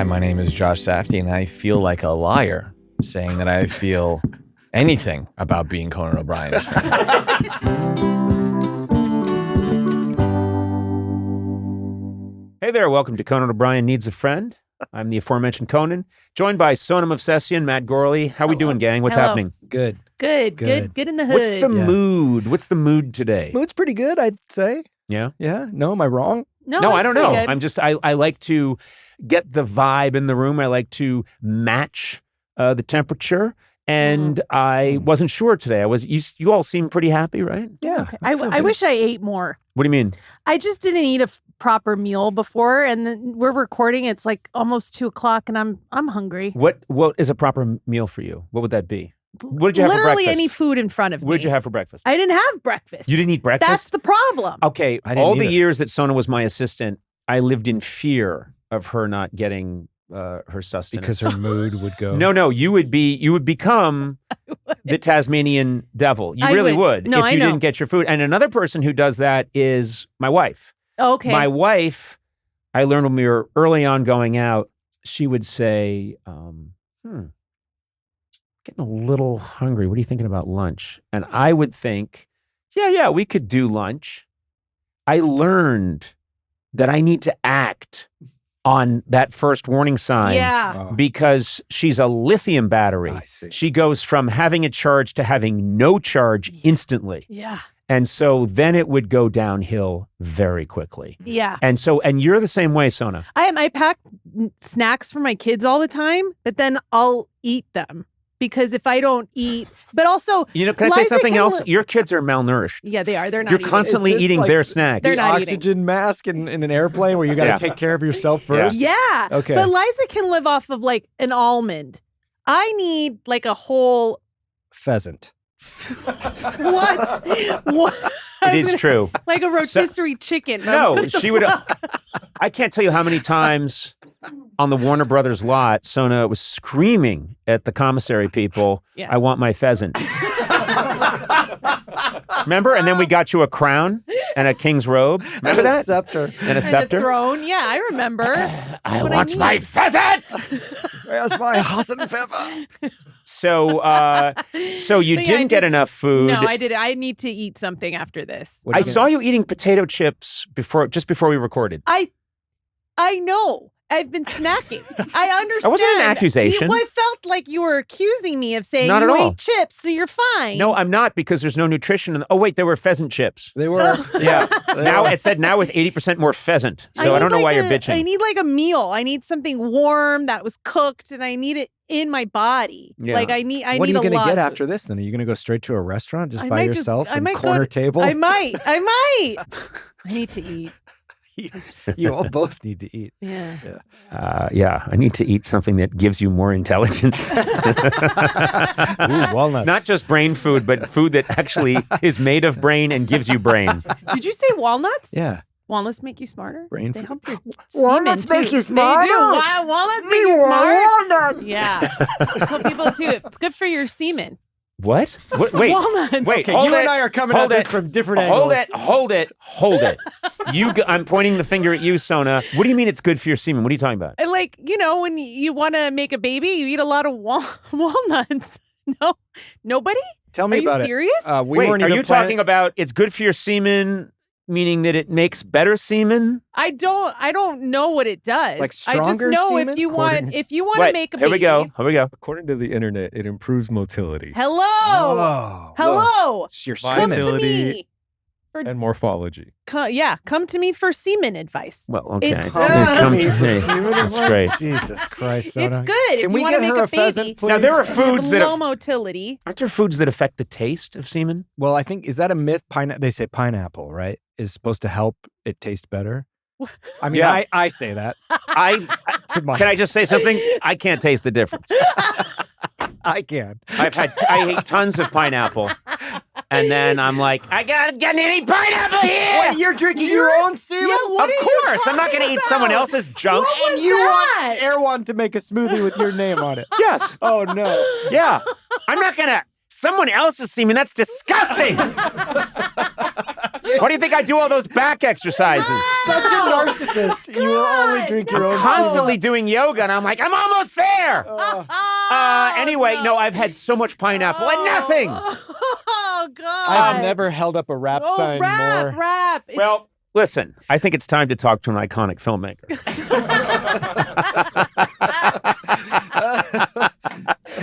Hi, my name is Josh Safdie, and I feel like a liar saying that I feel anything about being Conan O'Brien's friend. Hey there, welcome to Conan O'Brien Needs a Friend. I'm the aforementioned Conan, joined by Sona Movsesian, Matt Gourley. How we doing, gang? What's happening? Good. Good in the hood. What's the mood? What's the mood today? Mood's pretty good, I'd say. Yeah? Yeah? No, am I wrong? No, I don't know. Good. I like to get the vibe in the room. I like to match the temperature. And I wasn't sure today. You all seem pretty happy, right? Yeah. Okay. I wish I ate more. What do you mean? I just didn't eat a proper meal before, and then we're recording. It's like almost 2:00, and I'm hungry. What is a proper meal for you? What would that be? What did you have for breakfast? Literally any food in front of me. What did you have for breakfast? I didn't have breakfast. You didn't eat breakfast? That's the problem. Okay, I didn't all the either. years that Sona was my assistant, I lived in fear of her not getting her sustenance. Because her mood would go. No, you would become the Tasmanian devil. You I really would No, if I you know. didn't get your food. And another person who does that is my wife. Okay. My wife, I learned when we were early on going out, she would say, getting a little hungry. What are you thinking about lunch? And I would think, yeah, we could do lunch. I learned that I need to act on that first warning sign Yeah. because she's a lithium battery. I see. She goes from having a charge to having no charge instantly. Yeah. And so then it would go downhill very quickly. Yeah. And you're the same way, Sona. I pack snacks for my kids all the time, but then I'll eat them because if I don't eat, but also, Can I say Liza something can else? li- Your kids are malnourished. yeah, they are. They're not. You're eating. constantly Is this eating like their snacks. They're The not eating. oxygen mask in an airplane where you got to Yeah. take care of yourself first? Yeah. Okay. But Liza can live off of like an almond. I need like a whole Pheasant. what? What? It is true. Like a rotisserie chicken. No, she would. I can't tell you how many times on the Warner Brothers lot, Sona was screaming at the commissary people, Yeah. I want my pheasant. Remember? And then we got you a crown and a king's robe. Remember And a that? scepter. And a And a scepter. throne. Yeah, I remember. I what I want need. my pheasant. Where's my Hassenpfeffer? So you But yeah, didn't get enough food. No, I did. I need to eat something after this. What do I you mean? saw you eating potato chips just before we recorded. I know. I've been snacking. I understand. That wasn't an accusation. Well, I felt like you were accusing me of saying Not you at all. ate chips, so you're fine. No, I'm not because there's no nutrition. Oh, wait, there were pheasant chips. They were. Yeah. They Now were. it said now with 80% more pheasant. So I need don't know like why you're I bitching. need like a meal. I need something warm that was cooked, and I need it in my body. Yeah. Like I need. What are need you a going to lot get of after this then? Are you going to go straight to a restaurant just I by might just- yourself I and might go corner to- table? I might. I need to eat. You all both need to eat. Yeah. Yeah, I need to eat something that gives you more intelligence. Ooh, walnuts. Not just brain food, but food that actually is made of brain and gives you brain. Did you say walnuts? Yeah. Walnuts make you smarter. Brain They food. help your Walnuts semen, make too. you smarter? They do. Walnuts make you smart. Yeah. I tell people too. It's good for your semen. What? Wait. Walnuts. Wait. Okay, hold you it. and I are coming Hold at it. this from different Hold angles. it. I'm pointing the finger at you, Sona. What do you mean it's good for your semen? What are you talking about? And like, when you want to make a baby, you eat a lot of walnuts. No, nobody? Tell me Are you about serious? it. We Wait, weren't are even you talking about it's good for your semen, meaning that it makes better semen? I don't know what it does. Like I just stronger know semen? if you want to Wait, make a here baby. we go. According to the internet, it improves motility Hello. Oh. Hello. It's your Come Come semen. to Vitality. me. For, and morphology. come to me for semen advice. Well, okay. It's- Come to for me. semen That's advice? great. Jesus Christ, Sona. It's good. Can if we you want to get make her a a pheasant, baby. please? Now there are You have foods that low motility. aren't there foods that affect the taste of semen? Well, I think, is that a myth? They say pineapple, right? Is supposed to help it taste better. I mean, Yeah. I say that. Can I just say something? I can't taste the difference. I can. I ate tons of pineapple, and then I'm like, I gotta get any pineapple here. What, you're drinking your own semen? Yeah, what Of are you course, I'm not gonna talking eat someone about? else's junk. What And was you that? want Erewhon to make a smoothie with your name on it. Yes, Oh, no. yeah. I'm not gonna. Someone else's semen. That's disgusting. Why do you think I do all those back exercises? Such a narcissist. racist. You will only drink your own Constantly doing yoga, and I'm like, I'm almost there. Anyway, no, I've had so much pineapple and nothing. Oh God! I've never held up a rap sign more. Rap. Well, listen, I think it's time to talk to an iconic filmmaker.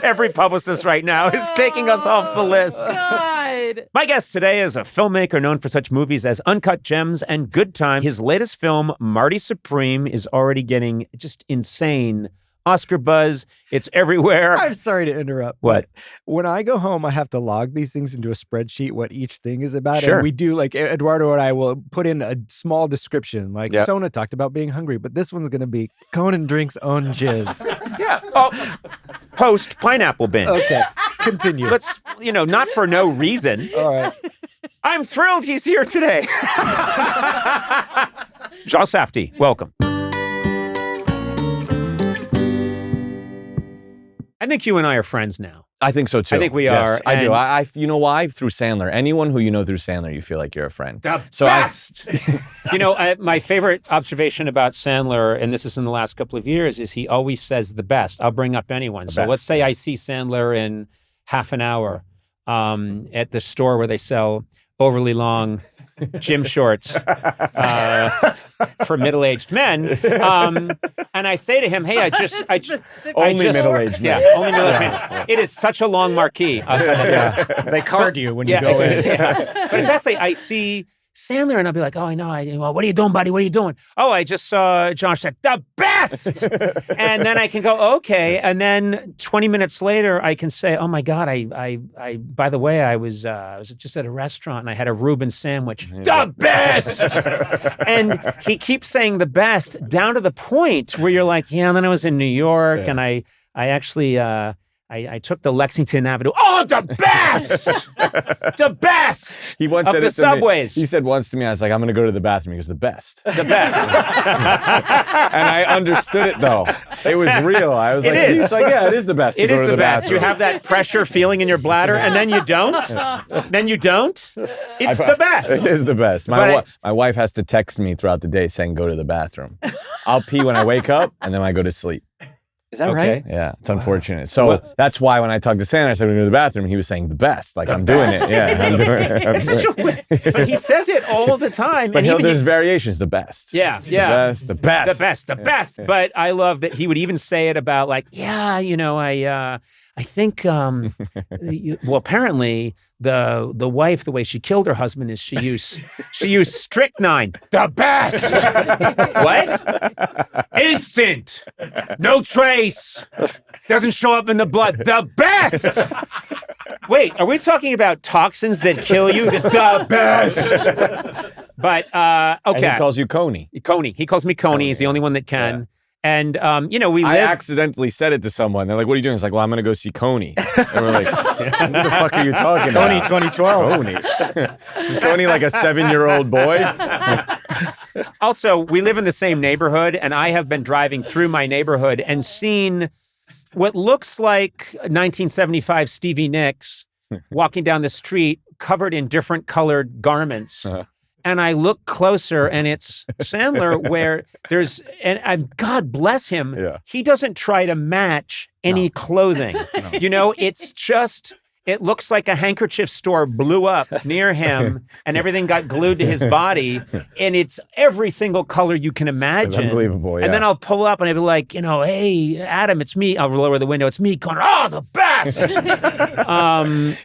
Every publicist right now is taking us off the list. God. My guest today is a filmmaker known for such movies as Uncut Gems and Good Time. His latest film, Marty Supreme, is already getting just insane Oscar buzz. It's everywhere. I'm sorry to interrupt. What? But when I go home, I have to log these things into a spreadsheet, what each thing is about. Sure. And we do, like, Eduardo and I will put in a small description. Like, Yep. Sona talked about being hungry, but this one's going to be Conan drinks own jizz. Yeah. Oh, post pineapple binge. Okay, continue. Let's, not for no reason. All right. I'm thrilled he's here today. Josh Safdie, welcome. I think you and I are friends now. I think so too. I think we Yes, are, I do. and- I you know why? Through Sandler. Anyone who you know through Sandler, you feel like you're a friend. The So best. My favorite observation about Sandler, and this is in the last couple of years, is he always says the best. I'll bring up anyone. So best. let's say I see Sandler in half an hour at the store where they sell overly long gym shorts for middle-aged men. And I say to him, hey, I just Only middle-aged men. Yeah, only middle-aged men. It is such a long marquee outside the store. They card you when you go in. Yeah. But it's actually, I see Sandler and I'll be like, oh, I know. Well, what are you doing, buddy? What are you doing? Oh, I just saw Josh said, the best. And then I can go, okay. And then 20 minutes later, I can say, oh my God, I by the way, I was just at a restaurant and I had a Reuben sandwich. The best. And he keeps saying the best down to the point where you're like, yeah, and then I was in New York and I actually, I took the Lexington Avenue. Oh, the best! The best He once of said the it to me. subways. He said once to me, I was like, I'm going to go to the bathroom. He goes, the best. The best. And I understood it, though. It was real. I was It like, is. he's like, yeah, it is the best to It go is to the the best. bathroom. You have that pressure feeling in your bladder, and then you don't. Then you don't. It's the best. It is the best. But My wife has to text me throughout the day saying, go to the bathroom. I'll pee when I wake up, and then I go to sleep. Is that Okay. right? Yeah, it's unfortunate. So Well- that's why when I talked to Sandler, I said, we're going to go to the bathroom. He was saying the best. Like, I'm doing it. Yeah, I'm doing it. It's such a way, but he says it all the time. But and even there's variations. The best. yeah. The best. The best. The best. But I love that he would even say it about like, yeah, I think, well, apparently the wife, the way she killed her husband is she used strychnine. The best. What? Instant. No trace. Doesn't show up in the blood. The best. Wait, are we talking about toxins that kill you? Just the best. But And okay. he calls you Coney. Coney. He calls me Coney. He's the only one that can. And we I live. accidentally said it to someone. They're like, what are you doing? It's like, well, I'm going to go see Coney. And we're like, what the fuck are you talking Coney about? 2012. Coney. Is Coney like a 7-year-old boy? Also, we live in the same neighborhood, and I have been driving through my neighborhood and seen what looks like 1975 Stevie Nicks walking down the street covered in different colored garments. And I look closer, and it's Sandler, where God bless him, Yeah. he doesn't try to match any clothing. It's just, it looks like a handkerchief store blew up near him, and everything got glued to his body, and it's every single color you can imagine. It's unbelievable, And then yeah. I'll pull up, and I'll be like, hey, Adam, it's me. I'll lower the window. It's me, Connor. Oh, the best.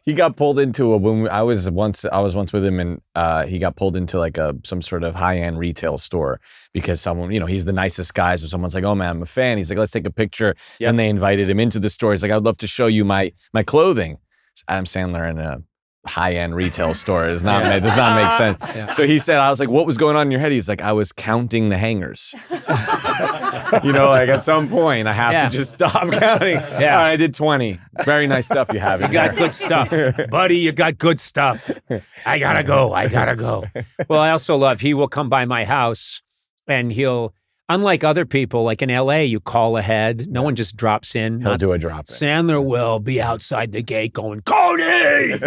He got pulled into I was once with him, and he got pulled into like some sort of high-end retail store because someone, he's the nicest guy. So someone's like, oh man, I'm a fan. He's like, let's take a picture. Yep. And they invited him into the store. He's like, I'd love to show you my clothing. It's Adam Sandler in a high-end retail store. It does not make sense. Yeah. So he said, I was like, what was going on in your head? He's like, I was counting the hangers. Like at some point I have to just stop counting. Yeah. All right, I did 20. Very nice stuff you have. You got good stuff. Buddy, you got good stuff. I gotta go. Well, I also love, he will come by my house and unlike other people, like in LA, you call ahead. No one just drops in. He'll do a drop in. Sandler will be outside the gate going, Coney!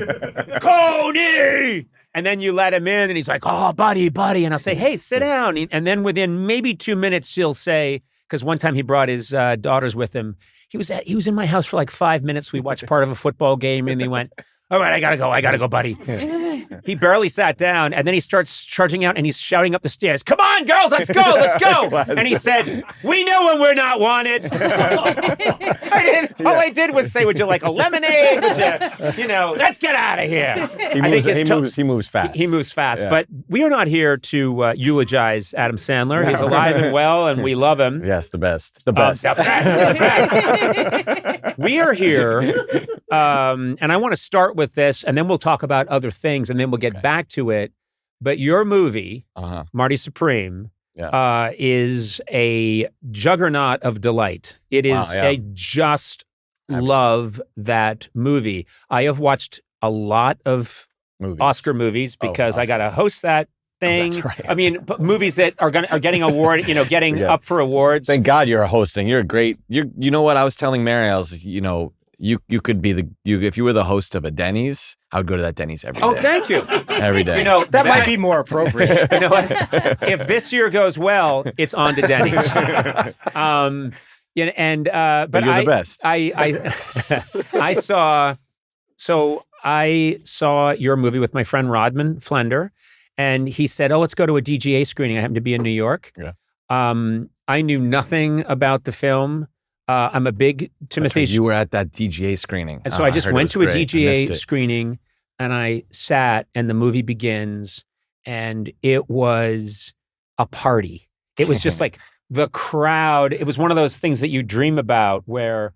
Coney! And then you let him in and he's like, oh, buddy. And I'll say, hey, sit down. And then within maybe 2 minutes, he'll say, because one time he brought his daughters with him. He was in my house for like 5 minutes. We watched part of a football game and he went, all right, I gotta go, buddy. He barely sat down and then he starts charging out and he's shouting up the stairs, come on, girls, let's go. And he said, we know when we're not wanted. All I did was say, would you like a lemonade? Would you let's get out of here. He moves fast. He moves fast, but we are not here to eulogize Adam Sandler. He's alive and well and we love him. Yes, the best. The best. We are here, and I want to start with this, and then we'll talk about other things, and then we'll get back to it. But your movie, Marty Supreme, is a juggernaut of delight. It is love that movie. I have watched a lot of Oscar movies because I got to host that thing. That's right. I mean, movies that are getting award, getting up for awards. Thank God you're hosting. You're great. You know what I was telling Mary? I was, you could be if you were the host of a Denny's, I would go to that Denny's every day. Oh, thank you. Every day. That might be more appropriate. You know what? If this year goes well, it's on to Denny's. But you're the best. I saw your movie with my friend Rodman Flender. And he said, oh, let's go to a DGA screening. I happened to be in New York. Yeah. I knew nothing about the film. I'm a big Timothée. Right. You were at that DGA screening. And so I just went to a DGA screening and I sat and the movie begins and it was a party. It was just like the crowd. It was one of those things that you dream about where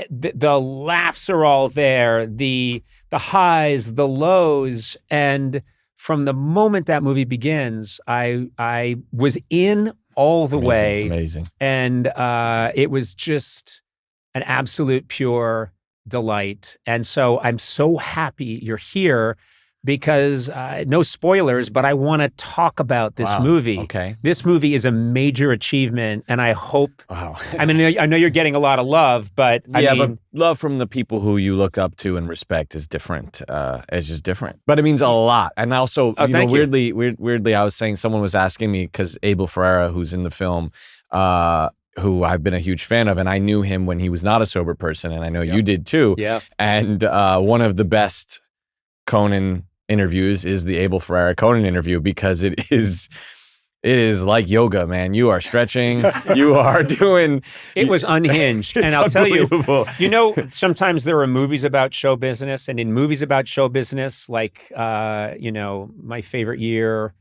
the laughs are all there, the highs, the lows, and from the moment that movie begins, I was in all the way. Amazing. And it was just an absolute pure delight. And so I'm so happy you're here because no spoilers, but I want to talk about this movie. Okay. This movie is a major achievement, and I hope. Wow. I mean, I know you're getting a lot of love, but but love from the people who you look up to and respect is different. It's just different, but it means a lot. And also, weirdly, I was saying someone was asking me because Abel Ferrara, who's in the film, who I've been a huge fan of, and I knew him when he was not a sober person, and I know you did too. Yeah. And one of the best Conan interviews is the Abel Ferrara Conan interview because it is like yoga, man. You are stretching, you are doing. It was unhinged, and I'll tell you. Sometimes there are movies about show business, and in movies about show business, like My Favorite Year,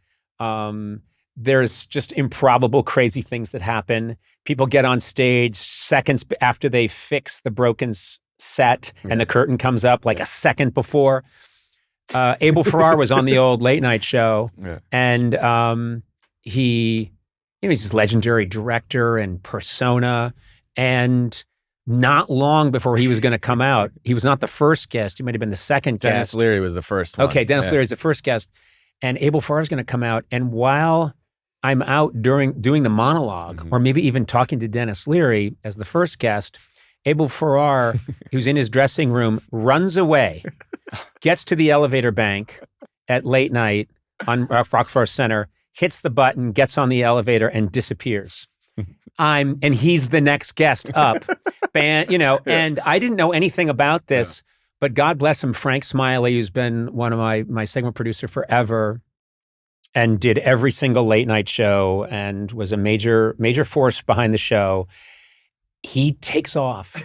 there's just improbable, crazy things that happen. People get on stage seconds after they fix the broken set, and the curtain comes up like a second before. Abel Ferrara was on the old late night show, and he's this legendary director and persona. And not long before he was going to come out, he was not the first guest. He might have been the second guest. Dennis Leary was the first one. Okay, Dennis Leary is the first guest, and Abel Ferrara is going to come out. And while I'm out doing the monologue, or maybe even talking to Dennis Leary as the first guest, Abel Ferrara, who's in his dressing room, runs away, gets to the elevator bank at late night on Rockefeller Center, hits the button, gets on the elevator, and disappears. And he's the next guest up. And I didn't know anything about this, but God bless him, Frank Smiley, who's been one of my segment producer forever, and did every single late night show and was a major force behind the show. He takes off,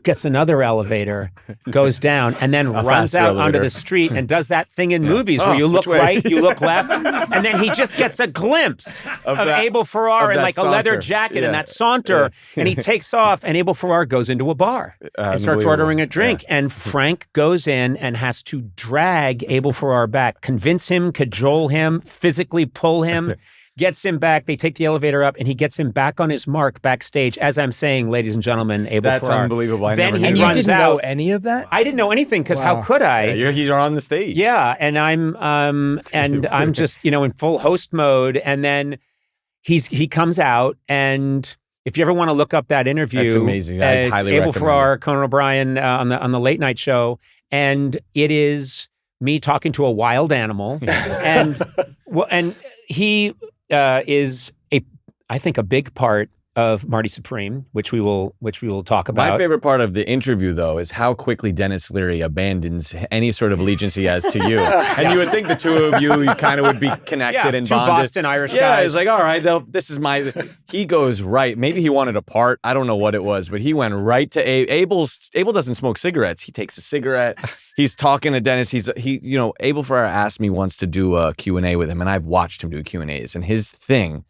gets another elevator, goes down, and then runs out onto the street and does that thing in movies where you look right, you look left, and then he just gets a glimpse of Abel Ferrara in like a leather jacket and that saunter, and he takes off, and Abel Ferrara goes into a bar and starts ordering a drink, and Frank goes in and has to drag Abel Ferrara back, convince him, cajole him, physically pull him. Gets him back. They take the elevator up, and he gets him back on his mark backstage. As I'm saying, ladies and gentlemen, Abel Ferrara. That's unbelievable. Then he and runs you didn't out. know any of that? I didn't know anything because how could I? Yeah, you're on the stage. Yeah, and I'm just in full host mode, and then he comes out, and if you ever want to look up that interview, that's amazing. I highly Abel recommend Ferrara, Conan O'Brien on the late night show, and it is me talking to a wild animal, and he is I think a big part of Marty Supreme, which we will talk about. My favorite part of the interview, though, is how quickly Dennis Leary abandons any sort of allegiance he has to you. And you would think the two of you kind of would be connected and two bonded. Boston Irish guys. Yeah, he's like, all right, this is my... He goes right. Maybe he wanted a part. I don't know what it was, but he went right to Abel. Abel doesn't smoke cigarettes. He takes a cigarette. He's talking to Dennis. Abel Ferrara asked me once to do a Q&A with him, and I've watched him do Q&As. And his thing,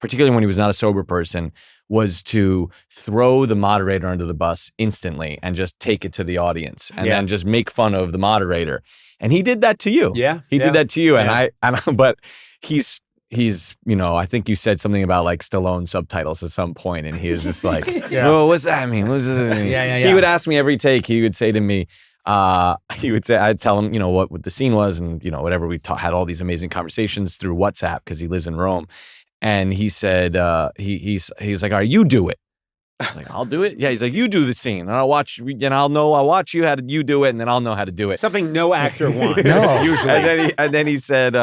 particularly when he was not a sober person, was to throw the moderator under the bus instantly and just take it to the audience and then just make fun of the moderator. And he did that to you. Yeah. He did that to you. But he's, I think you said something about like Stallone subtitles at some point, and he was just like, oh, what's that mean? What does this mean? Yeah. He would ask me every take, he would say to me, I'd tell him, what the scene was and, whatever. We had all these amazing conversations through WhatsApp because he lives in Rome. And he said, he was like, all right, you do it. I was like, I'll do it? Yeah, he's like, you do the scene, and I'll watch you how to you do it, and then I'll know how to do it. Something no actor wants. No. Usually. And then he said,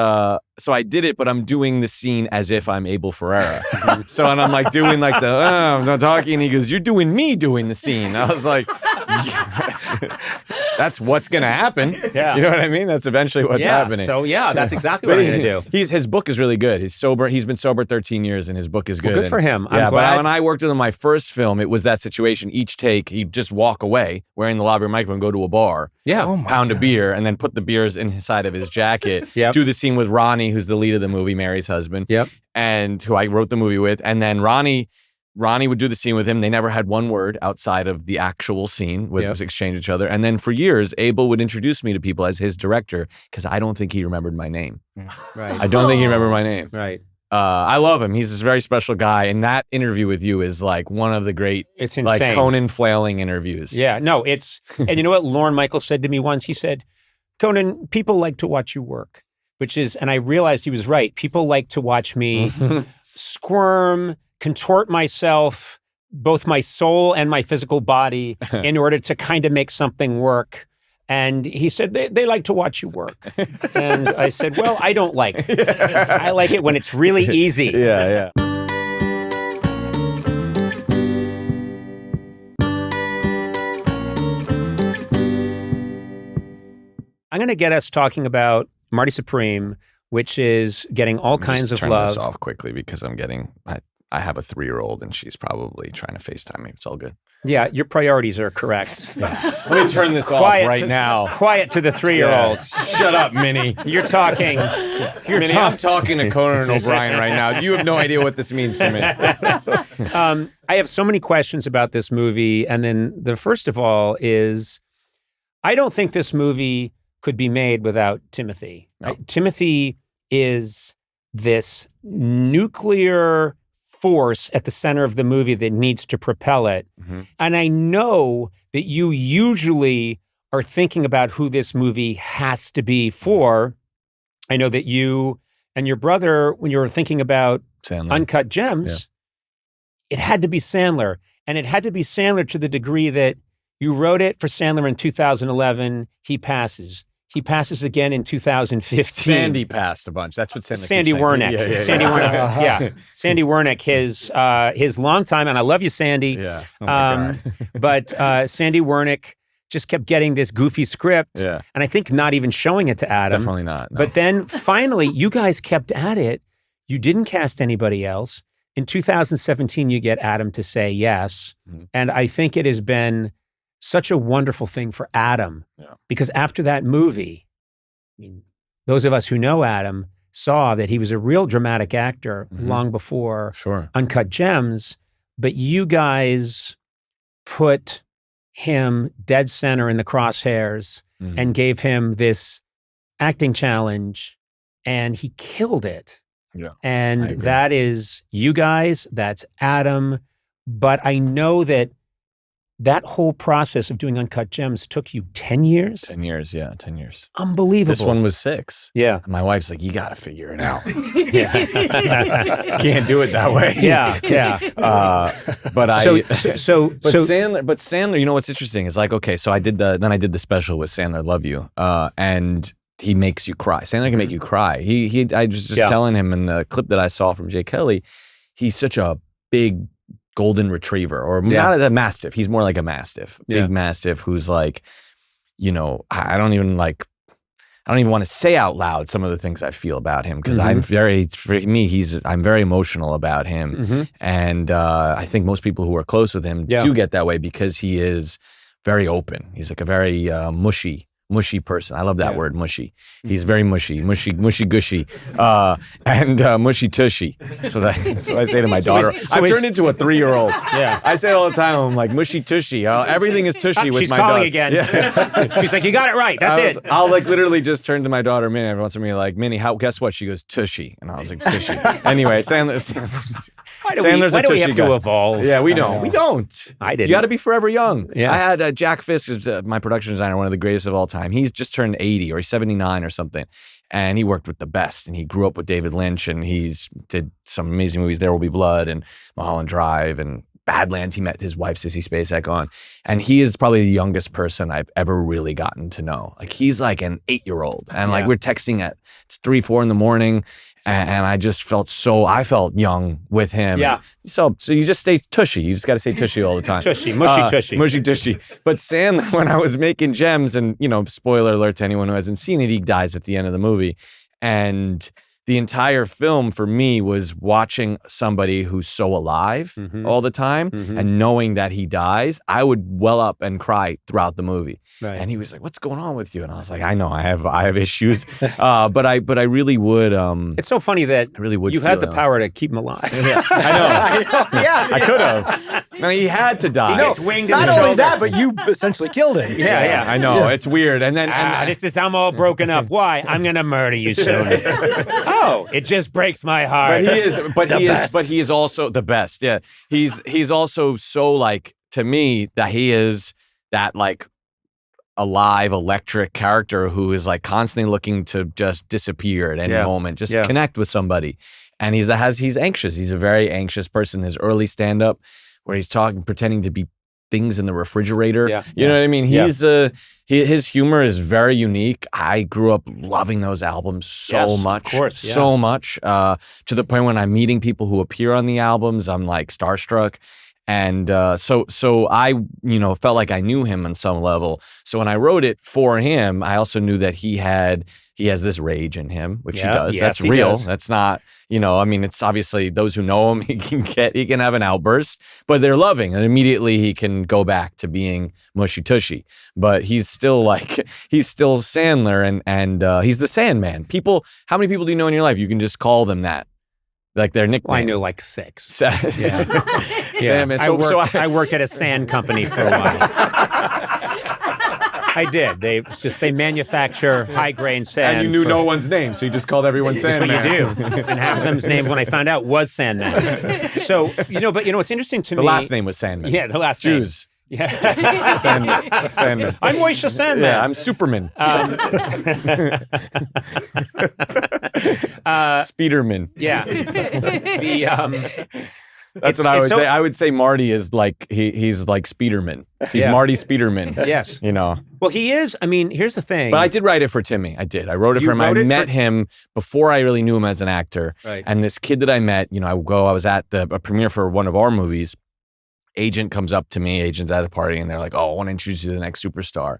so I did it, but I'm doing the scene as if I'm Abel Ferrara. And I'm like doing like I'm not talking, and he goes, you're doing me doing the scene. I was like, that's what's going to happen. Yeah. You know what I mean? That's eventually what's happening. So that's exactly what I'm going to do. His book is really good. He's sober. He's been sober 13 years, and his book is good. Well, good for him. Yeah, I'm glad. But when I worked with him on my first film, it was that situation. Each take, he'd just walk away wearing the lavalier microphone, go to a bar, pound a beer, and then put the beers inside of his jacket. Do the scene with Ronnie, who's the lead of the movie, Mary's husband, and who I wrote the movie with. And then Ronnie would do the scene with him. They never had one word outside of the actual scene with us exchange each other. And then for years, Abel would introduce me to people as his director because I don't think he remembered my name. Right. I don't think he remembered my name. Right. I love him. He's this very special guy. And that interview with you is like one of the great, it's insane, like Conan flailing interviews. Yeah, no, and you know what Lorne Michaels said to me once? He said, Conan, people like to watch you work, and I realized he was right. People like to watch me squirm, contort myself, both my soul and my physical body in order to kind of make something work. And he said, they like to watch you work. And I said, well, I don't like it. I like it when it's really easy. Yeah. I'm going to get us talking about Marty Supreme, which is getting all kinds of turn love. This off quickly because I have a 3-year-old and she's probably trying to FaceTime me. It's all good. Yeah, your priorities are correct. Let me turn this off right now. Quiet to the 3-year-old. Shut up, Minnie. You're talking. Minnie, I'm talking to Conan O'Brien right now. You have no idea what this means to me. I have so many questions about this movie. And then the first of all is, I don't think this movie could be made without Timothée. No. Timothée is this nuclear force at the center of the movie that needs to propel it. Mm-hmm. And I know that you usually are thinking about who this movie has to be for. I know that you and your brother, when you were thinking about Sandler. Uncut Gems, it had to be Sandler. And it had to be Sandler to the degree that you wrote it for Sandler in 2011, he passes. He passes again in 2015. Sandy passed a bunch. That's what Sandy Wernick. Sandy Wernick. Yeah. Sandy Wernick, his long time, and I love you, Sandy. Yeah. Oh my God. But Sandy Wernick just kept getting this goofy script. Yeah. And I think not even showing it to Adam. Definitely not. No. But then finally, you guys kept at it. You didn't cast anybody else. In 2017, you get Adam to say yes. Mm-hmm. And I think it has been such a wonderful thing for Adam, because after that movie, I mean, those of us who know Adam saw that he was a real dramatic actor long before Uncut Gems, but you guys put him dead center in the crosshairs and gave him this acting challenge, and he killed it. Yeah, and that is you guys, that's Adam, but I know that whole process of doing Uncut Gems took you 10 years? 10 years, yeah, 10 years. Unbelievable. This one was 6. Yeah. And my wife's like, you got to figure it out. Can't do it that way. Yeah. But Sandler, you know what's interesting is like, okay, so I did the special with Sandler, Love You. And he makes you cry. Sandler can make you cry. I was just telling him in the clip that I saw from Jay Kelly, he's such a big golden retriever, or not a mastiff. He's more like a mastiff, big mastiff who's like, you know, I don't even want to say out loud some of the things I feel about him, because I'm very emotional about him. And I think most people who are close with him do get that way, because he is very open. He's like a very mushy person. I love that word, mushy. He's very mushy gushy, and mushy tushy. So I say to my daughter. I've turned into a 3-year-old. Yeah, I say it all the time. I'm like mushy tushy. Everything is tushy with my daughter. She's calling again. Yeah. She's like, you got it right. That's it. I'll like literally just turn to my daughter, Minnie, every once in a while, like, Minnie, guess what? She goes, tushy. And I was like, tushy. Anyway, Sandler's why do we have to evolve? Yeah, we don't. We don't. I didn't. You got to be forever young. Yeah. I had Jack Fisk, my production designer, one of the greatest of all time. He's just turned 80 or he's 79 or something. And he worked with the best. And he grew up with David Lynch, and he's did some amazing movies, There Will Be Blood and Mulholland Drive and Badlands. He met his wife, Sissy Spacek, on. And he is probably the youngest person I've ever really gotten to know. Like, he's like an 8-year-old. And like, we're texting at 3, 4 in the morning. And I just felt I felt young with him. Yeah. So you just stay tushy. You just got to say tushy all the time. Tushy, mushy tushy. Mushy tushy. But Sandler, when I was making Gems, and, you know, spoiler alert to anyone who hasn't seen it, he dies at the end of the movie. And the entire film for me was watching somebody who's so alive all the time, and knowing that he dies, I would well up and cry throughout the movie. Right. And he was like, "What's going on with you?" And I was like, "I know, I have issues, but I really would." It's so funny that I really would. You had the power to keep him alive. Yeah, I know. Yeah, I could have. No, he had to die. He gets winged in Not the only shoulder. that, but you essentially killed him. Yeah. I know. It's weird. And then I'm all broken up. Why? I'm gonna murder you soon. Oh, it just breaks my heart. But he is also the best. Yeah. He's also so, like, to me, that he is that, like, alive, electric character who is like constantly looking to just disappear at any moment, just connect with somebody. And he's anxious. He's a very anxious person. His early stand-up where he's pretending to be things in the refrigerator. You know what I mean? His humor is very unique. I grew up loving those albums so much. Of course, so much. To the point when I'm meeting people who appear on the albums, I'm like starstruck. And so I, you know, felt like I knew him on some level. So when I wrote it for him, I also knew that he has this rage in him, which he does. That's real. That's not, you know, I mean, it's obviously those who know him, he can have an outburst, but they're loving, and immediately he can go back to being mushy tushy. But he's still Sandler, and he's the Sandman. How many people do you know in your life you can just call them that? Like their nickname. Well, I knew like 6. Yeah. Sandman. I worked at a sand company for a while. I did. They manufacture high grain sand. And you knew no one's name, so you just called everyone Sandman. That's what you do. And half of them's name, when I found out, was Sandman. So, what's interesting to me. The last name was Sandman. Yeah, the last name. Jews. Yeah. Sandman. I'm Moishe Sandman. Yeah, I'm Superman. Speederman. Yeah. That's what I would say. I would say Marty is like he's like Speederman. He's Marty Speederman. Yes. You know. Well, he is. I mean, here's the thing. But I did write it for Timmy. I did. I wrote it for him. I met him before I really knew him as an actor. Right. And this kid that I met, you know, I was at a premiere for one of our movies. Agent comes up to me, agent's at a party, and they're like, "Oh, I want to introduce you to the next superstar."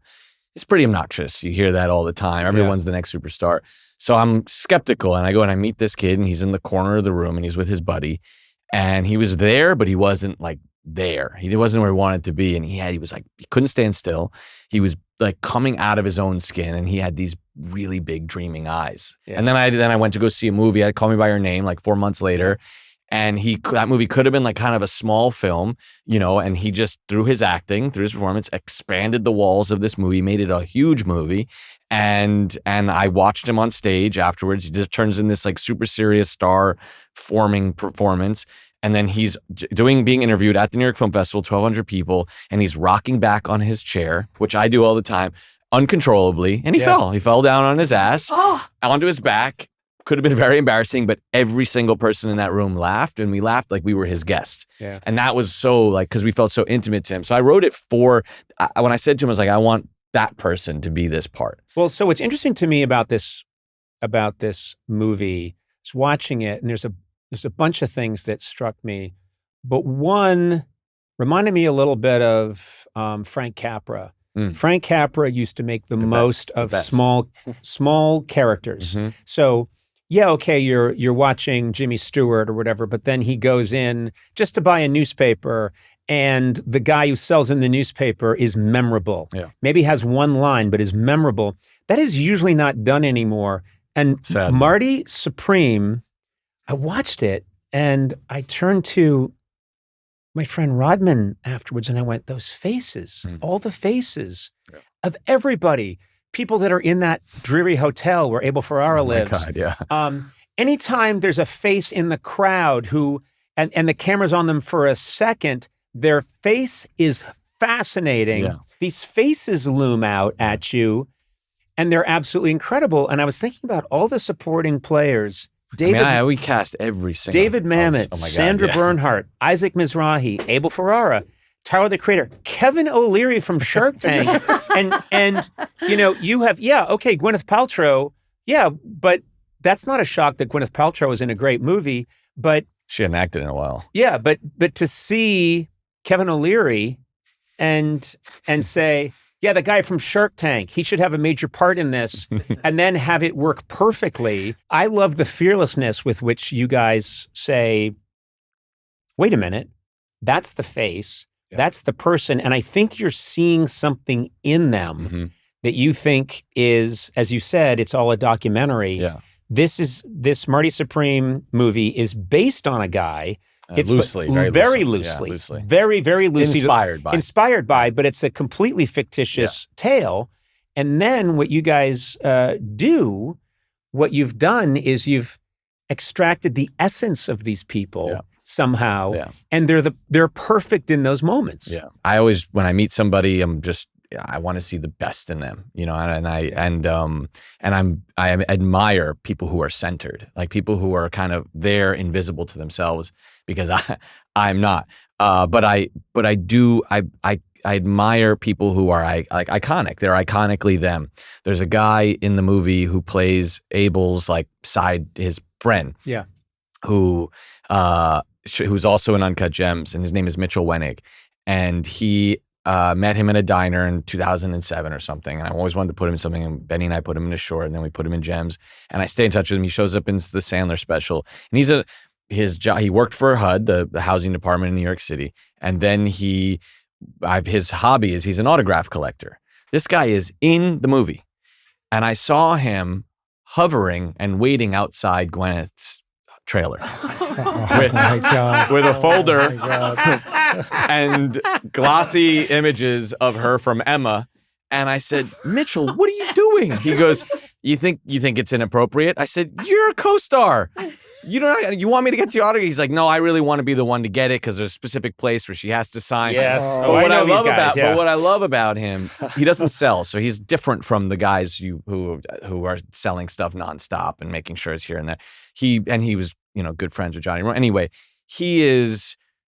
It's pretty obnoxious. You hear that all the time. Everyone's the next superstar. So I'm skeptical, and I go and I meet this kid, and he's in the corner of the room, and he's with his buddy. And he was there, but he wasn't like there. He wasn't where he wanted to be. And he was like, he couldn't stand still. He was like coming out of his own skin, and he had these really big dreaming eyes. Yeah. And then I went to go see a movie. I Call Me by Your Name like 4 months later. And that movie could have been like kind of a small film, you know, and he just, through his acting, through his performance, expanded the walls of this movie, made it a huge movie. And I watched him on stage afterwards. He just turns in this like super serious star forming performance. And then he's being interviewed at the New York Film Festival, 1,200 people, and he's rocking back on his chair, which I do all the time, uncontrollably. And he fell. He fell down on his ass, onto his back. Could have been very embarrassing, but every single person in that room laughed, and we laughed like we were his guest. Yeah. And that was so, like, because we felt so intimate to him. So I wrote it when I said to him, I was like, I want that person to be this part. Well, so what's interesting to me about this movie is watching it, and there's a bunch of things that struck me, but one reminded me a little bit of Frank Capra. Frank Capra used to make the most of small characters. Mm-hmm. So yeah, okay, you're watching Jimmy Stewart or whatever, but then he goes in just to buy a newspaper, and the guy who sells in the newspaper is memorable. Yeah. Maybe has one line, but is memorable. That is usually not done anymore. And Sadly. Marty Supreme, I watched it and I turned to my friend Rodman afterwards and I went, those faces, all the faces of everybody, people that are in that dreary hotel where Abel Ferrara lives. Oh my God, yeah. Anytime there's a face in the crowd who, and the camera's on them for a second, their face is fascinating. Yeah. These faces loom out at you and they're absolutely incredible. And I was thinking about all the supporting players. We cast every single. David Mamet, oh my God, Sandra yeah. Bernhardt, Isaac Mizrahi, Abel Ferrara, Tyler the Creator, Kevin O'Leary from Shark Tank, and you have Gwyneth Paltrow, but that's not a shock that Gwyneth Paltrow was in a great movie, but She hadn't acted in a while. yeah, but to see Kevin O'Leary and say, yeah, the guy from Shark Tank, he should have a major part in this, and then have it work perfectly. I love the fearlessness with which you guys say, wait a minute, that's the face, that's the person, and I think you're seeing something in them that you think is, as you said, it's all a documentary. Yeah. This Marty Supreme movie is based on a guy. It's loosely, very loosely. loosely, Yeah, very, very loosely. Inspired by, but it's a completely fictitious tale. And then what you guys do, what you've done is you've extracted the essence of these people somehow, and they're perfect in those moments. Yeah, I always, when I meet somebody, I want to see the best in them, and I admire people who are centered, like people who are kind of there, invisible to themselves, because I'm not. But I admire people who are like iconic. They're iconically them. There's a guy in the movie who plays Abel's his friend. Yeah. Who's also in Uncut Gems, and his name is Mitchell Wenig, and he. Met him in a diner in 2007 or something, and I always wanted to put him in something, and Benny and I put him in a short, and then we put him in Gems, and I stay in touch with him. He shows up in the Sandler special, and his job, he worked for HUD, the housing department in New York City, and then his hobby is he's an autograph collector. This guy is in the movie, and I saw him hovering and waiting outside Gwyneth's trailer with a folder and glossy images of her from Emma. And I said, Mitchell, what are you doing? He goes, you think it's inappropriate? I said, you're a co-star. You want me to get the autograph? He's like, no, I really want to be the one to get it because there's a specific place where she has to sign. Yes. But what I love about him, he doesn't sell, so he's different from the guys who are selling stuff nonstop and making sure it's here and there. He was, good friends with Johnny. Anyway,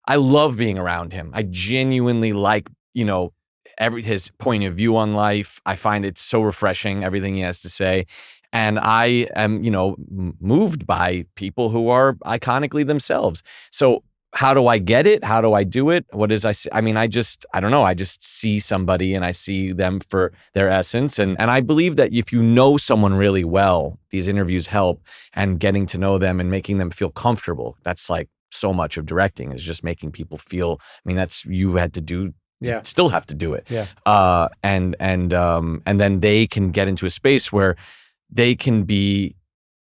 I love being around him. I genuinely like, his point of view on life. I find it so refreshing, everything he has to say. And I am, moved by people who are iconically themselves. So how do I get it? How do I do it? What is I don't know. I just see somebody and I see them for their essence. And I believe that if you know someone really well, these interviews help, and getting to know them and making them feel comfortable. That's like so much of directing, is just making people feel, that's, you had to do, still have to do it. Yeah. And then they can get into a space where they can be,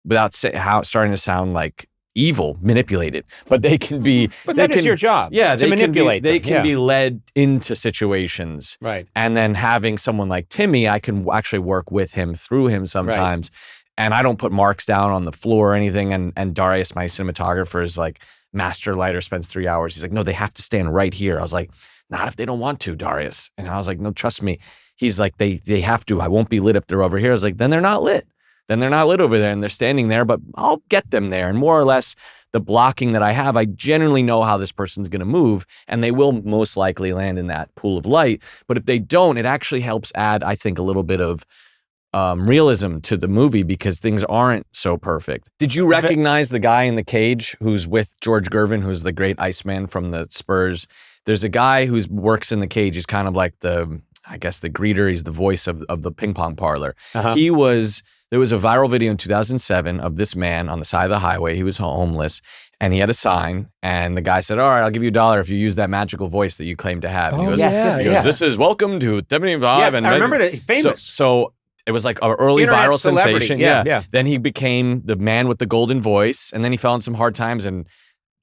without starting to sound like evil, manipulated, but they can be. But that is your job. Yeah, to manipulate. They can be led into situations, right? And then having someone like Timmy, I can actually work with him, through him sometimes, and I don't put marks down on the floor or anything. And Darius, my cinematographer, is like master lighter, spends 3 hours. He's like, no, they have to stand right here. I was like, not if they don't want to, Darius. And I was like, no, trust me. He's like, they have to. I won't be lit if they're over here. I was like, then they're not lit. then they're not lit over there and they're standing there, but I'll get them there. And more or less the blocking that I have, I generally know how this person's going to move, and they will most likely land in that pool of light. But if they don't, it actually helps add, I think, a little bit of realism to the movie because things aren't so perfect. Did you recognize the guy in the cage who's with George Gervin, who's the great Iceman from the Spurs? There's a guy who works in the cage. He's kind of like the greeter. He's the voice of the ping pong parlor. There was a viral video in 2007 of this man on the side of the highway. He was homeless and he had a sign, and the guy said, all right, I'll give you $1 if you use that magical voice that you claim to have. And he goes, this is welcome to 75. Yes, and I remember that. Famous. So it was like an early Internet viral celebrity. sensation. Yeah. Then he became the man with the golden voice, and then he fell in some hard times, and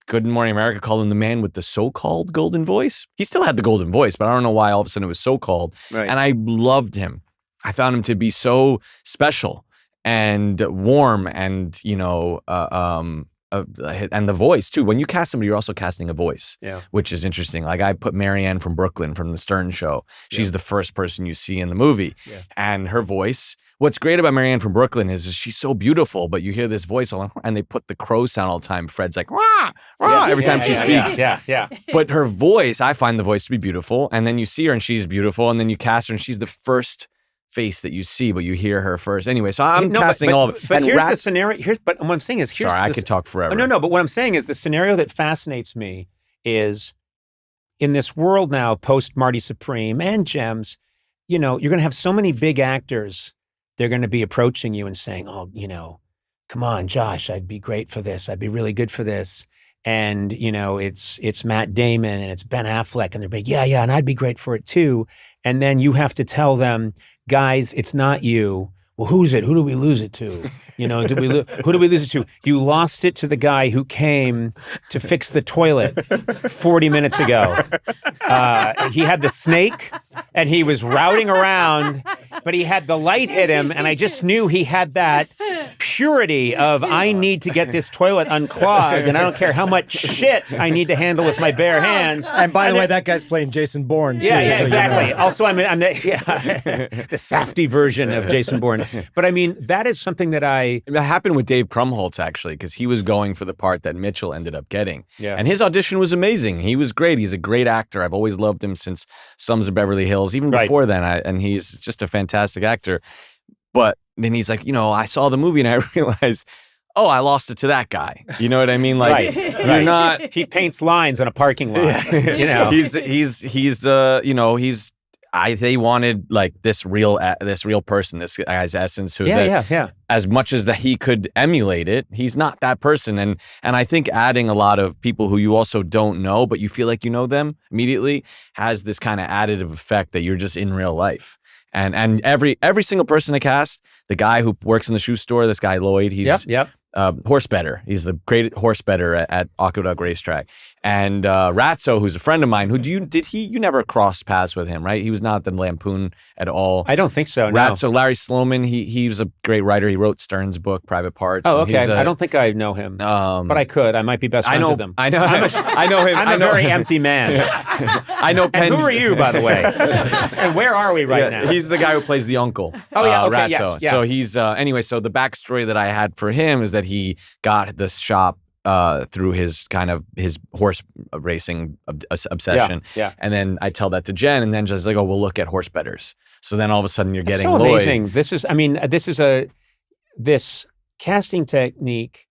Good Morning America called him the man with the so-called golden voice. He still had the golden voice, but I don't know why all of a sudden it was so-called. Right. And I loved him. I found him to be so special and warm, and and the voice too. When you cast somebody, you're also casting a voice, which is interesting. Like I put Marianne from Brooklyn from the Stern Show. She's the first person you see in the movie, and her voice. What's great about Marianne from Brooklyn is she's so beautiful, but you hear this voice and they put the crow sound all the time. Fred's like, rah, rah, every time she speaks. Yeah. But her voice, I find the voice to be beautiful. And then you see her and she's beautiful. And then you cast her and she's the first face that you see, but you hear her first. Anyway, so I'm casting all of it. But here's the scenario. But what I'm saying is, I could talk forever. No, but what I'm saying is the scenario that fascinates me is in this world now, post Marty Supreme and Gems, you're going to have so many big actors. They're going to be approaching you and saying, oh, come on, Josh, I'd be great for this. I'd be really good for this. And, it's Matt Damon and it's Ben Affleck. And they're big, yeah, and I'd be great for it too. And then you have to tell them, guys, it's not you. Well, who's it? Who do we lose it to? Who do we lose it to? You lost it to the guy who came to fix the toilet 40 minutes ago. He had the snake and he was routing around, but he had the light hit him, and I just knew he had that purity of I need to get this toilet unclogged, and I don't care how much shit I need to handle with my bare hands. And by the way, that guy's playing Jason Bourne too. Yeah, exactly. Also, I'm the the Safdie version of Jason Bourne. But I mean, that is something that It happened with Dave Krumholtz, actually, because he was going for the part that Mitchell ended up getting. Yeah. And his audition was amazing. He was great. He's a great actor. I've always loved him since Sons of Beverly Hills, even before then. And he's just a fantastic actor. But then he's like, I saw the movie and I realized, oh, I lost it to that guy. You know what I mean? Like, you're not. He paints lines on a parking lot. They wanted like this real person, this guy's essence. Who as much as that he could emulate it, he's not that person. And I think adding a lot of people who you also don't know, but you feel like you know them immediately, has this kind of additive effect that you're just in real life. And every single person I cast, the guy who works in the shoe store, this guy Lloyd, he's horse better. He's the great horse better at Aqueduct Racetrack. And Ratso, who's a friend of mine, you never crossed paths with him, right? He was not at the Lampoon at all. I don't think so, no. Ratso, Larry Sloman, he was a great writer. He wrote Stern's book, Private Parts. Oh, okay. I don't think I know him, but I could. I might be best friends with him. I know him. I'm a very empty man. I know Penn. And who are you, by the way? And where are we right now? He's the guy who plays the uncle. Oh, yeah, okay, Ratso. yes, yeah. So he's, anyway, so the backstory that I had for him is that he got this shop through his horse racing obsession. Yeah. And then I tell that to Jen, and then just like, oh, we'll look at horse bettors. So then all of a sudden you're getting so Lloyd. Amazing. This casting technique,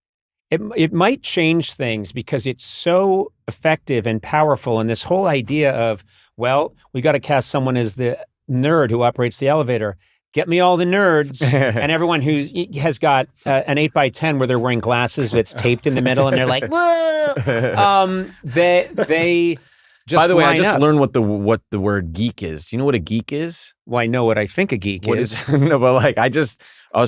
it might change things because it's so effective and powerful. And this whole idea of, well, we got to cast someone as the nerd who operates the elevator. Get me all the nerds and everyone who has got an 8x10 where they're wearing glasses that's taped in the middle and they're like, whoa. They just By the way, I line just up. learned what the word geek is. Do you know what a geek is? Well, I know what I think a geek is. No, but like I was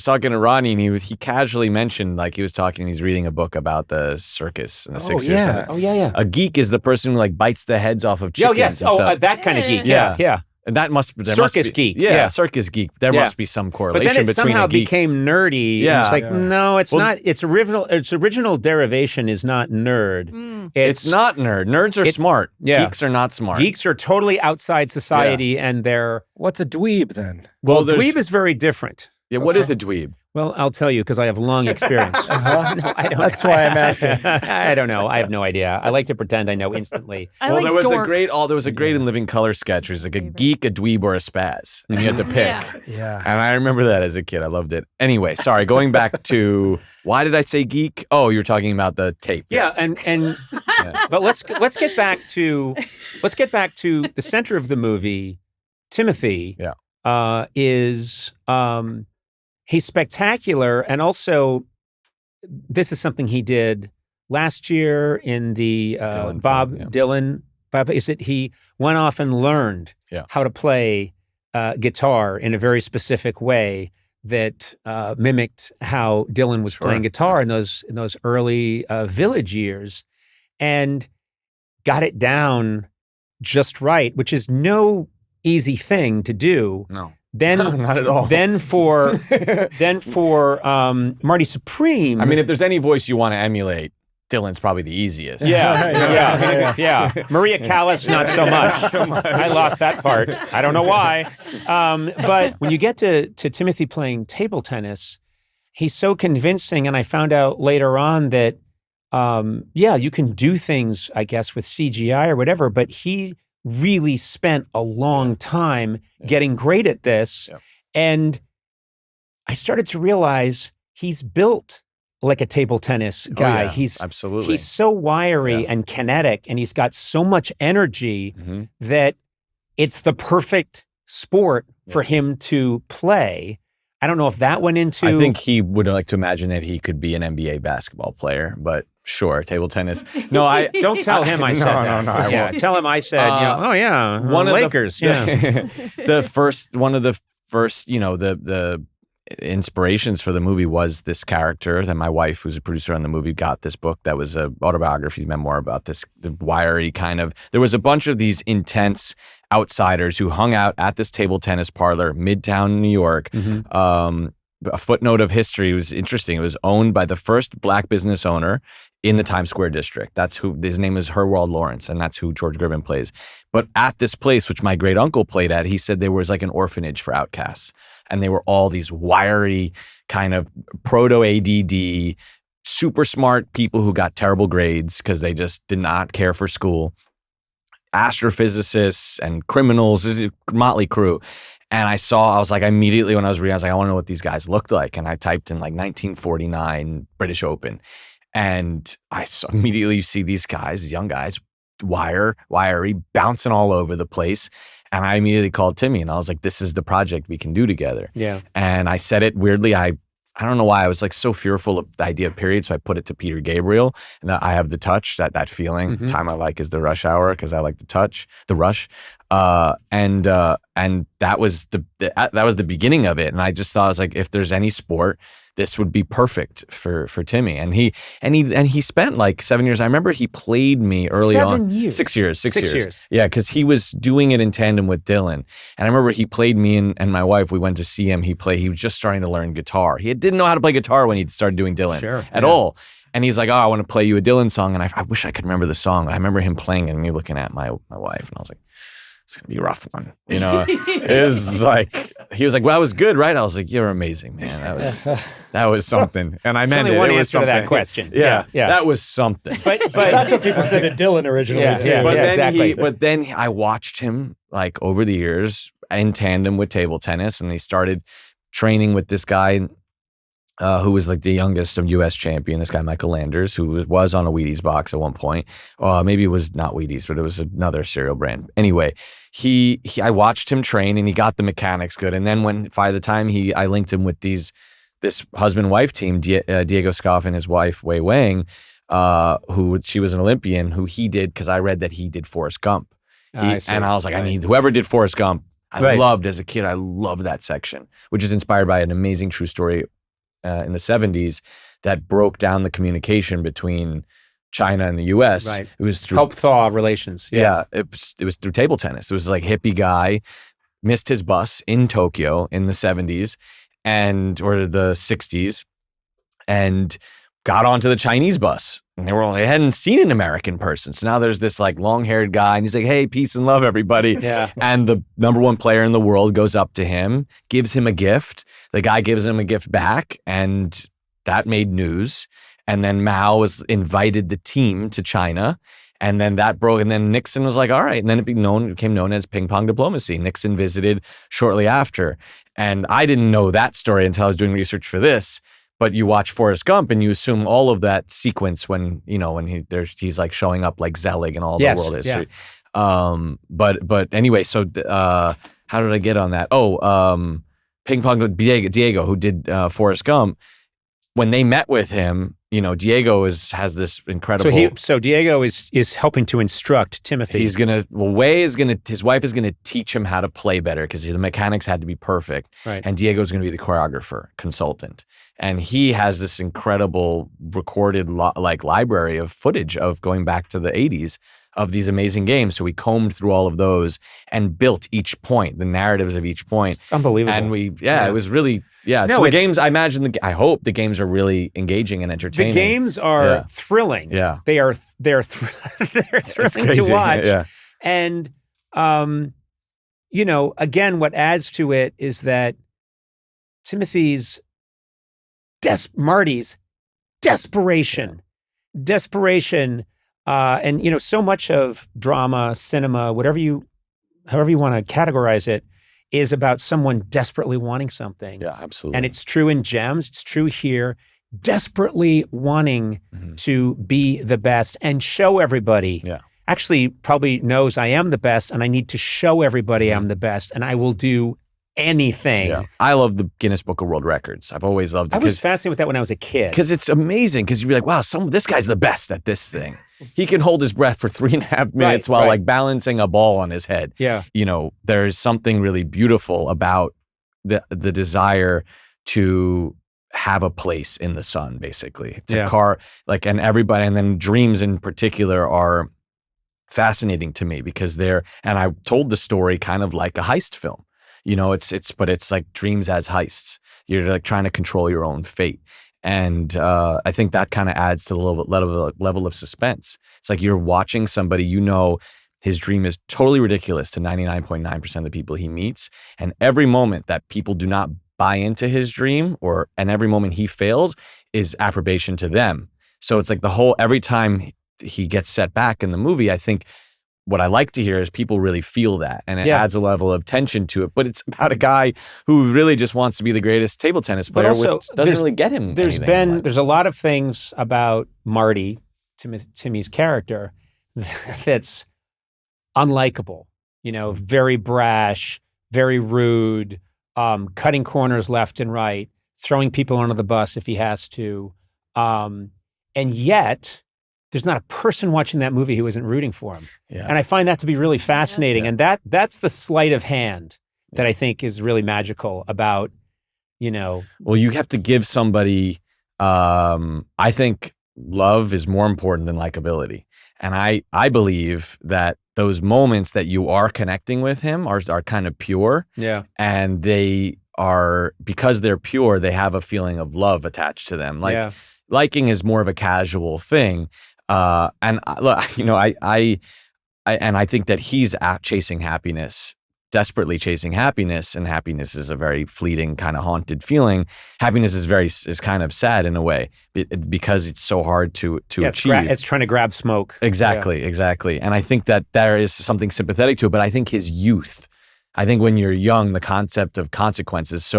talking to Ronnie and he casually mentioned, like he's reading a book about the circus and the 60s. Yeah. Oh, yeah. A geek is the person who like bites the heads off of chickens. Oh, yes. And stuff. That kind of geek. Yeah. And that must be Circus geek. Yeah, circus geek. There must be some correlation but then it between somehow a geek. became nerdy. Yeah. It's like, no, it's not. Its original derivation is not nerd. It's not nerd. Nerds are smart. Yeah. Geeks are not smart. Geeks are totally outside society and they're... What's a dweeb then? Well, dweeb is very different. Yeah, what is a dweeb? Well, I'll tell you because I have long experience. No, I don't. That's why I'm asking. I don't know. I have no idea. I like to pretend I know instantly. Well, there was a great in Living Color sketch. It was like a geek, a dweeb, or a spaz, and you had to pick. Yeah. And I remember that as a kid. I loved it. Anyway, sorry. Going back to why did I say geek? Oh, you're talking about the tape. Yeah, and but let's get back to the center of the movie. Timothée. Yeah. Is he's spectacular, and also this is something he did last year in the Bob Dylan. Is it he went off and learned how to play guitar in a very specific way that mimicked how Dylan was playing guitar in those early Village years, and got it down just right, which is no easy thing to do. No. Then not at all. Then for Marty Supreme. I mean, if there's any voice you want to emulate, Dylan's probably the easiest. Yeah. Maria Callas, not so much. I lost that part. I don't know why. But when you get to Timothée playing table tennis, he's so convincing. And I found out later on that, you can do things, I guess, with CGI or whatever, but he really spent a long time getting great at this. Yeah. And I started to realize he's built like a table tennis guy. Absolutely. He's so wiry and kinetic, and he's got so much energy that it's the perfect sport for him to play. I don't know if that went into... I think he would like to imagine that he could be an NBA basketball player, but sure, table tennis. No, I don't tell him I said that. No, I won't. Tell him I said, one of Lakers. The first, the inspirations for the movie was this character that my wife, who's a producer on the movie, got this book that was a autobiography memoir about this, the wiry kind of, there was a bunch of these intense outsiders who hung out at this table tennis parlor, Midtown, New York. A footnote of history was interesting. It was owned by the first black business owner in the Times Square district. That's who, his name is Herwald Lawrence, and that's who George Gervin plays. But at this place, which my great uncle played at, he said there was like an orphanage for outcasts. And they were all these wiry kind of proto-ADD, super smart people who got terrible grades because they just did not care for school. Astrophysicists and criminals, this is a motley crew. And I was like, immediately when I was reading, I was like, I want to know what these guys looked like. And I typed in like 1949 British Open. And I immediately see these guys, these young guys, wiry, bouncing all over the place. And I immediately called Timmy and I was like, this is the project we can do together. Yeah. And I said it weirdly, I don't know why I was like so fearful of the idea of period. So I put it to Peter Gabriel, and I have the touch, that feeling. Time I like is the rush hour because I like the touch, the rush. And that was the beginning of it. And I just thought, I was like, if there's any sport, this would be perfect for Timmy. And he spent like 7 years. I remember he played me early on. 7 years. 6 years. 6 years. Yeah, because he was doing it in tandem with Dylan. And I remember he played me and my wife. We went to see him. He was just starting to learn guitar. He didn't know how to play guitar when he started doing Dylan at all. And he's like, oh, I want to play you a Dylan song. And I wish I could remember the song. I remember him playing and me looking at my wife. And I was like, it's going to be a rough one. It was like, he was like, well, that was good, right? I was like, you're amazing, man. That was something. And I meant it. One answer was something. To that question. Yeah. That was something. But that's what people said to Dylan originally, too. But then I watched him like over the years in tandem with table tennis, and he started training with this guy who was like the youngest U.S. champion, this guy Michael Landers, who was on a Wheaties box at one point. Maybe it was not Wheaties, but it was another cereal brand. Anyway, I watched him train, and he got the mechanics good. And then by the time I linked him with this husband-wife team, Diego Scoff and his wife Wei Wang, she was an Olympian, who he did because I read that he did Forrest Gump. And I was like, I need whoever did Forrest Gump. I loved as a kid. I loved that section, which is inspired by an amazing true story in the 70s that broke down the communication between China and the U.S. Right. It was through help thaw relations. Yeah, it was through table tennis. It was like hippie guy missed his bus in Tokyo in the 70s or the 60s and got onto the Chinese bus And they hadn't seen an American person. So now there's this like long-haired guy and he's like, hey, peace and love, everybody. Yeah. And the number one player in the world goes up to him, gives him a gift. The guy gives him a gift back, and that made news. And then Mao invited the team to China. And then that broke. And then Nixon was like, all right. And then it became known as ping-pong diplomacy. Nixon visited shortly after. And I didn't know that story until I was doing research for this. But you watch Forrest Gump and you assume all of that sequence when he's like showing up like Zelig and all the world history. Yeah. But anyway, so how did I get on that? Ping Pong with Diego, who did Forrest Gump. When they met with him, Diego has this incredible. So Diego is helping to instruct Timothée. His wife is gonna teach him how to play better because the mechanics had to be perfect. Right. And Diego's gonna be the choreographer, consultant, and he has this incredible recorded library of footage of going back to the 80s of these amazing games. So we combed through all of those and built each point, the narratives of each point. It's unbelievable. And it was really, No, so the games, I hope the games are really engaging and entertaining. The games are thrilling. Yeah. They're thrilling to watch. Yeah. And, again, what adds to it is that Marty's desperation, and so much of drama, cinema, however you want to categorize it, is about someone desperately wanting something. Yeah, absolutely. And it's true in Gems, it's true here, desperately wanting to be the best and show everybody. Yeah. Actually, probably knows I am the best and I need to show everybody I'm the best and I will do anything. Yeah. I love the Guinness Book of World Records. I've always loved it. I was fascinated with that when I was a kid. Because it's amazing. Because you'd be like, wow, this guy's the best at this thing. He can hold his breath for 3.5 minutes while like balancing a ball on his head. Yeah. There's something really beautiful about the desire to have a place in the sun, basically. It's a car, and everybody, and then dreams in particular are fascinating to me because and I told the story kind of like a heist film. But it's like dreams as heists. You're like trying to control your own fate. And I think that kind of adds to the level of suspense. It's like you're watching somebody, his dream is totally ridiculous to 99.9% of the people he meets. And every moment that people do not buy into his dream and every moment he fails is approbation to them. So it's like every time he gets set back in the movie, I think what I like to hear is people really feel that, and it adds a level of tension to it. But it's about a guy who really just wants to be the greatest table tennis player, which doesn't really get him. There's a lot of things about Marty, Timmy's character, that's unlikable. Very brash, very rude, cutting corners left and right, throwing people under the bus if he has to, and yet there's not a person watching that movie who isn't rooting for him. Yeah. And I find that to be really fascinating. And that's the sleight of hand that I think is really magical about, Well, you have to give somebody, I think love is more important than likability. And I believe that those moments that you are connecting with him are kind of pure. Yeah. And they are, because they're pure, they have a feeling of love attached to them. Liking is more of a casual thing. And I think that he's chasing happiness, desperately chasing happiness, and happiness is a very fleeting kind of haunted feeling. Happiness is kind of sad in a way because it's so hard to achieve. It's trying to grab smoke. Exactly. And I think that there is something sympathetic to it, but I think his youth, when you're young, the concept of consequences,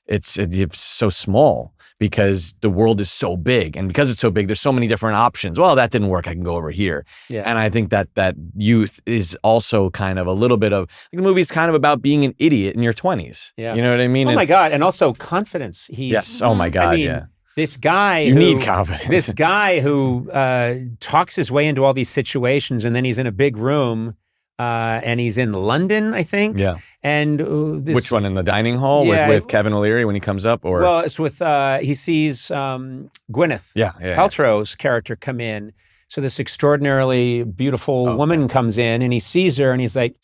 it's so small. Because the world is so big, and because it's so big, there's so many different options. Well, that didn't work. I can go over here. Yeah. And I think that youth is also kind of a little bit of the movie's kind of about being an idiot in your 20s. Yeah. You know what I mean? Oh my God, and also confidence. Yes. Oh my God. This guy. You need confidence. This guy who talks his way into all these situations, and then he's in a big room. And he's in London, I think. Yeah. And which one, in the dining hall with Kevin O'Leary when he comes up, or? Well, it's with he sees Gwyneth Paltrow's character come in. So this extraordinarily beautiful woman comes in, and he sees her, and he's like,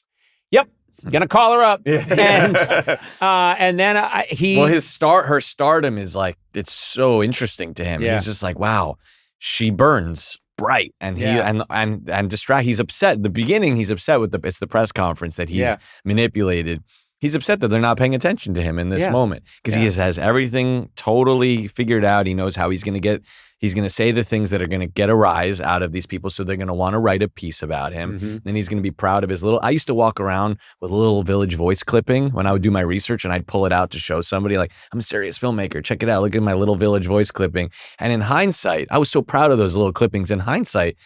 "Yep, gonna call her up." And then her stardom is like, it's so interesting to him. Yeah. He's just like, wow. she burns bright, and he and distract. He's upset. At the beginning, he's upset with it's the press conference that he's manipulated. He's upset that they're not paying attention to him in this moment because he has everything totally figured out. He knows how he's going to say the things that are going to get a rise out of these people. So they're going to want to write a piece about him. Then he's going to be proud of his I used to walk around with a little Village Voice clipping when I would do my research, and I'd pull it out to show somebody like, I'm a serious filmmaker. Check it out. Look at my little Village Voice clipping. And in hindsight, I was so proud of those little clippings. In hindsight,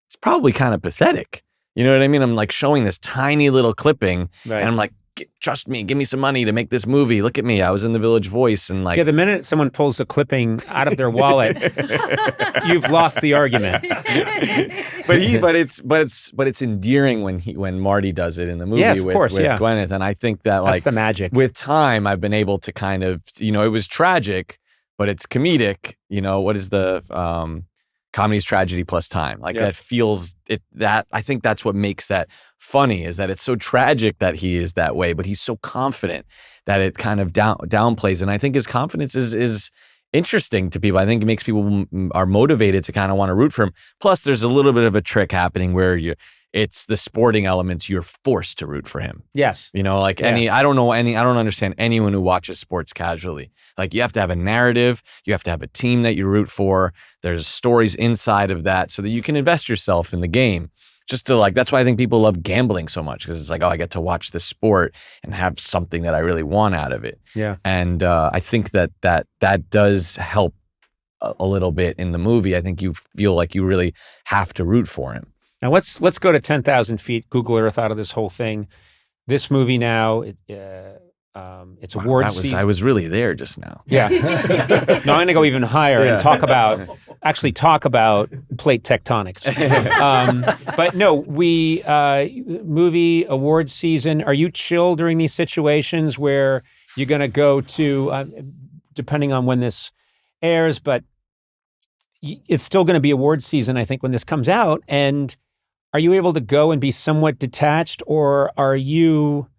it's probably kind of pathetic. You know what I mean? I'm like showing this tiny little clipping and I'm like, trust me, give me some money to make this movie. Look at me. I was in the Village Voice, and like the minute someone pulls a clipping out of their wallet, you've lost the argument. but it's endearing when Marty does it in the movie with Gwyneth, and I think that that's the magic. With time, I've been able to kind of it was tragic, but it's comedic. What is the comedy's tragedy plus time. Like that feels it. That I think that's what makes that funny is that it's so tragic that he is that way, but he's so confident that it kind of downplays. And I think his confidence is interesting to people. I think it makes people are motivated to kind of want to root for him. Plus, there's a little bit of a trick happening where it's the sporting elements. You're forced to root for him. Yes. I don't understand anyone who watches sports casually. Like you have to have a narrative. You have to have a team that you root for. There's stories inside of that so that you can invest yourself in the game. Just to that's why I think people love gambling so much because it's like, oh, I get to watch this sport and have something that I really want out of it. Yeah. And I think that does help a little bit in the movie. I think you feel like you really have to root for him. Now let's go to 10,000 feet, Google Earth out of this whole thing. This movie now, it's awards season. I was really there just now. Yeah. No, I'm going to go even higher and talk about plate tectonics. But no, movie awards season. Are you chill during these situations where you're going to go to, depending on when this airs, but it's still going to be awards season, I think, when this comes out. And are you able to go and be somewhat detached, or are you,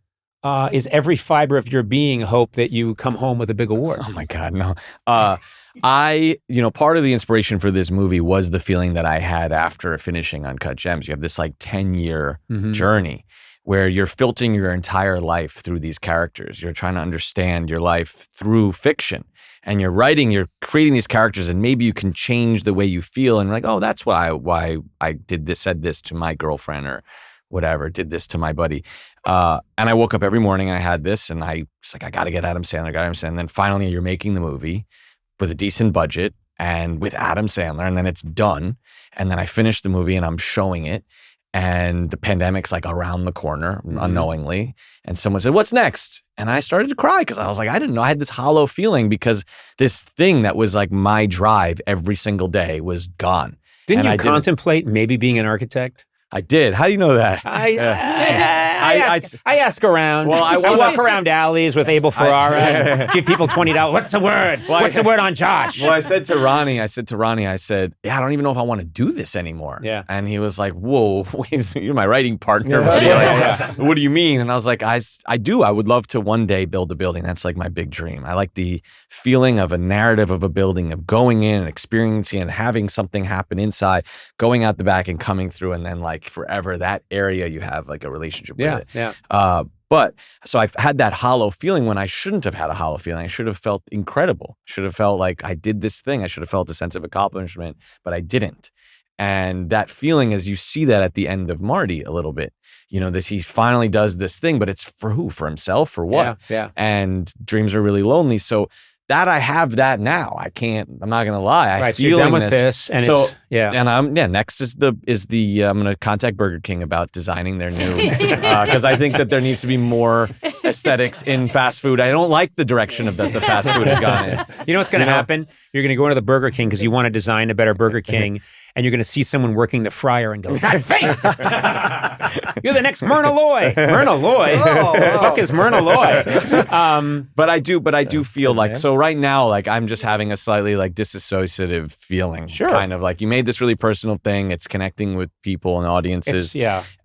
is every fiber of your being hope that you come home with a big award? Oh my God, no. Part of the inspiration for this movie was the feeling that I had after finishing Uncut Gems. You have this 10-year journey where you're filtering your entire life through these characters. You're trying to understand your life through fiction. And you're creating these characters, and maybe you can change the way you feel. And like, oh, that's why I said this to my girlfriend or whatever, did this to my buddy. And I woke up every morning and I had this, and I was like, I got to get Adam Sandler. And then finally you're making the movie with a decent budget and with Adam Sandler, and then it's done. And then I finished the movie and I'm showing it. And the pandemic's around the corner, unknowingly. And someone said, what's next? And I started to cry because I was like, I didn't know. I had this hollow feeling because this thing that was my drive every single day was gone. Didn't you contemplate maybe being an architect? I did. How do you know that? I ask around. Well, I walk around alleys with Abel Ferrara and give people $20. What's the word? What's the word on Josh? Well, I said to Ronnie, I said, yeah, I don't even know if I want to do this anymore. Yeah. And he was like, whoa, you're my writing partner, buddy. What do you mean? And I was like, I do. I would love to one day build a building. That's my big dream. I like the feeling of a narrative of a building, of going in and experiencing and having something happen inside, going out the back and coming through, and then forever, that area you have a relationship with it. Yeah. But so I've had that hollow feeling when I shouldn't have had a hollow feeling. I should have felt incredible. Should have felt like I did this thing. I should have felt a sense of accomplishment, but I didn't. And that feeling, as you see that at the end of Marty a little bit, he finally does this thing, but it's for who? For himself? For what? Yeah. And dreams are really lonely. So that I have that now. I'm not gonna lie. Right, so you're done with this, and next is the I'm gonna contact Burger King about designing their new because I think that there needs to be more aesthetics in fast food. I don't like the direction that the fast food has gone in. You know what's gonna happen? You're gonna go into the Burger King because you want to design a better Burger King. And you're going to see someone working the fryer and go, that face! You're the next Myrna Loy. Myrna Loy? Whoa. The fuck is Myrna Loy? But I do feel so right now, I'm just having a slightly disassociative feeling. Sure. Kind of you made this really personal thing. It's connecting with people and audiences.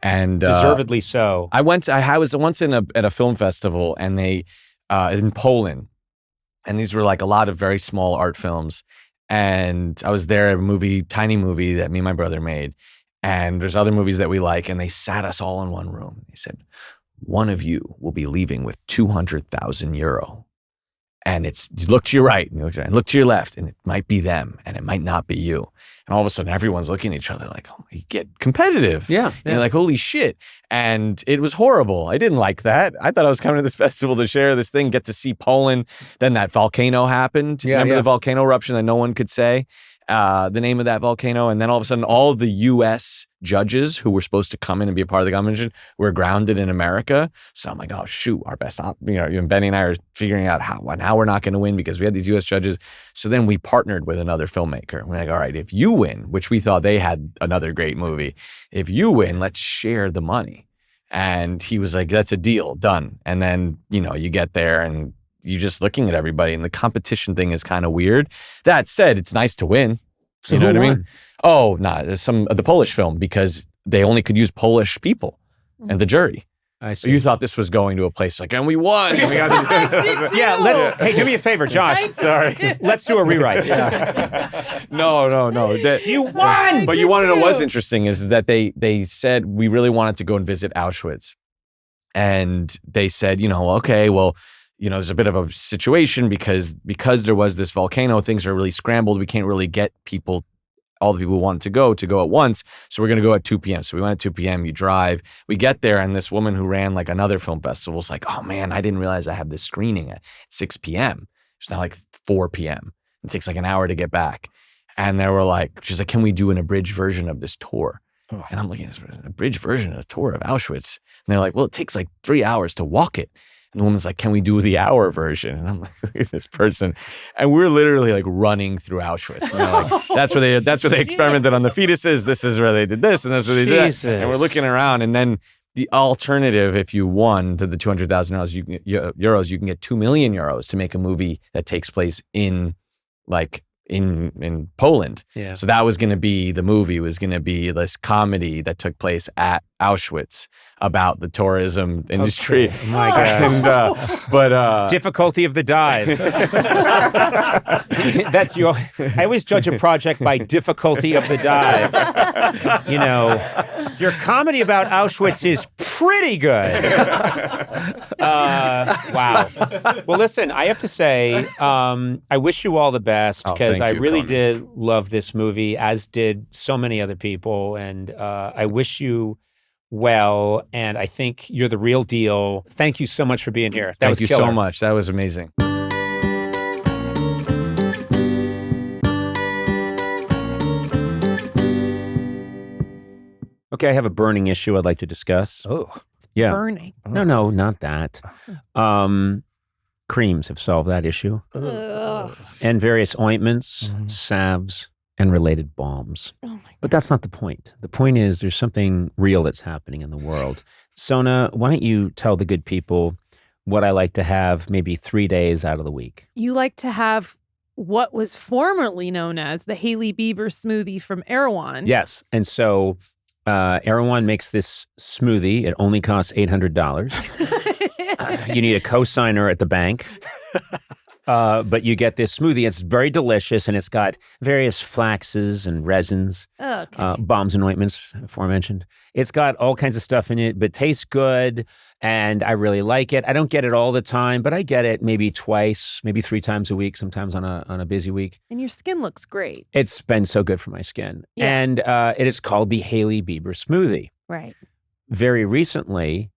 And deservedly so. I was once at a film festival, and they, in Poland, and these were a lot of very small art films. And I was there at a tiny movie that me and my brother made. And there's other movies that we like. And they sat us all in one room. They said, one of you will be leaving with 200,000 euro. And you look to your right and look to your left, and it might be them and it might not be you. And all of a sudden everyone's looking at each other like, oh, you get competitive. Yeah. And you're like, holy shit. And it was horrible. I didn't like that. I thought I was coming to this festival to share this thing, get to see Poland. Then that volcano happened. Remember the volcano eruption that no one could say the name of that volcano? And then all of a sudden, all of the U.S. judges who were supposed to come in and be a part of the competition were grounded in America. So I'm like, oh, shoot, our best Benny and I are figuring out how we're not going to win because we had these U.S. judges. So then we partnered with another filmmaker. We're like, all right, if you win, which we thought they had another great movie, if you win, let's share the money. And he was like, that's a deal, done. And then, you get there and you're just looking at everybody, and the competition thing is kind of weird. That said, it's nice to win. So you know who what I won? mean? Oh, no, there's the Polish film, because they only could use Polish people and the jury. I So you thought this was going to a place like, and we won. And we got Yeah, hey, do me a favor, Josh. Sorry. Let's do a rewrite. No. You won! But you want to know what's interesting is that they said we really wanted to go and visit Auschwitz. And they said, okay, well, there's a bit of a situation because there was this volcano, things are really scrambled. We can't really get all the people who wanted to go at once. So we're going to go at 2 p.m. So we went at 2 p.m. You drive. We get there, and this woman who ran like another film festival was like, oh man, I didn't realize I had this screening at 6 p.m. It's now like 4 p.m. It takes like an hour to get back. And she's like, can we do an abridged version of this tour? Oh. And I'm looking at an abridged version of a tour of Auschwitz. And they're like, well, it takes like 3 hours to walk it. And the woman's like, can we do the hour version? And I'm like, look at this person. And we're literally like running through Auschwitz. And they're like, that's where they experimented on the fetuses. This is where they did this, and that's where they did that. And we're looking around. And then the alternative, if you won to the 200,000 euros, you can get 2 million euros to make a movie that takes place in Poland. Yeah. So that was going to be, the movie was going to be this comedy that took place at Auschwitz about the tourism industry. Okay. Oh my God. But difficulty of the dive. I always judge a project by difficulty of the dive. Your comedy about Auschwitz is pretty good. Wow. Well, listen, I have to say, I wish you all the best, because I really did love this movie, as did so many other people. And I wish you well, and I think you're the real deal. Thank you so much for being here. Thank you so much. That was amazing. Okay, I have a burning issue I'd like to discuss. Oh. Yeah. Burning. No, not that. Creams have solved that issue. Ugh. And various ointments, salves, and related balms. Oh my God. But that's not the point. The point is there's something real that's happening in the world. Sona, why don't you tell the good people what I like to have maybe 3 days out of the week? You like to have what was formerly known as the Hailey Bieber smoothie from Erewhon. Yes. And so Erewhon makes this smoothie. It only costs $800. You need a co-signer at the bank. But you get this smoothie. It's very delicious, and it's got various flaxes and resins, balms and ointments, aforementioned. It's got all kinds of stuff in it, but tastes good, and I really like it. I don't get it all the time, but I get it maybe twice, maybe 3 times a week, sometimes on a busy week. And your skin looks great. It's been so good for my skin. Yeah. And it is called the Hailey Bieber smoothie. Right. Very recently,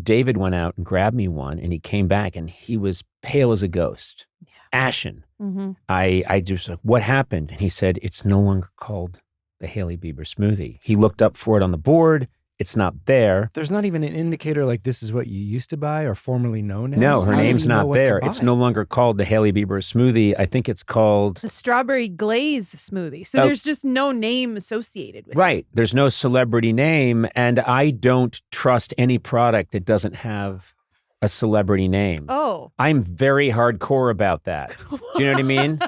David went out and grabbed me one, and he came back, and he was pale as a ghost, ashen. Mm-hmm. I just like, what happened? And he said, it's no longer called the Hailey Bieber smoothie. He looked up for it on the board. It's not there. There's not even an indicator like this is what you used to buy or formerly known as? No, her How do name's you know not what to there. buy? It's no longer called the Hailey Bieber smoothie. I think it's called... The strawberry glaze smoothie. So there's just no name associated with it. Right. There's no celebrity name, and I don't trust any product that doesn't have a celebrity name. Oh. I'm very hardcore about that. Do you know what I mean?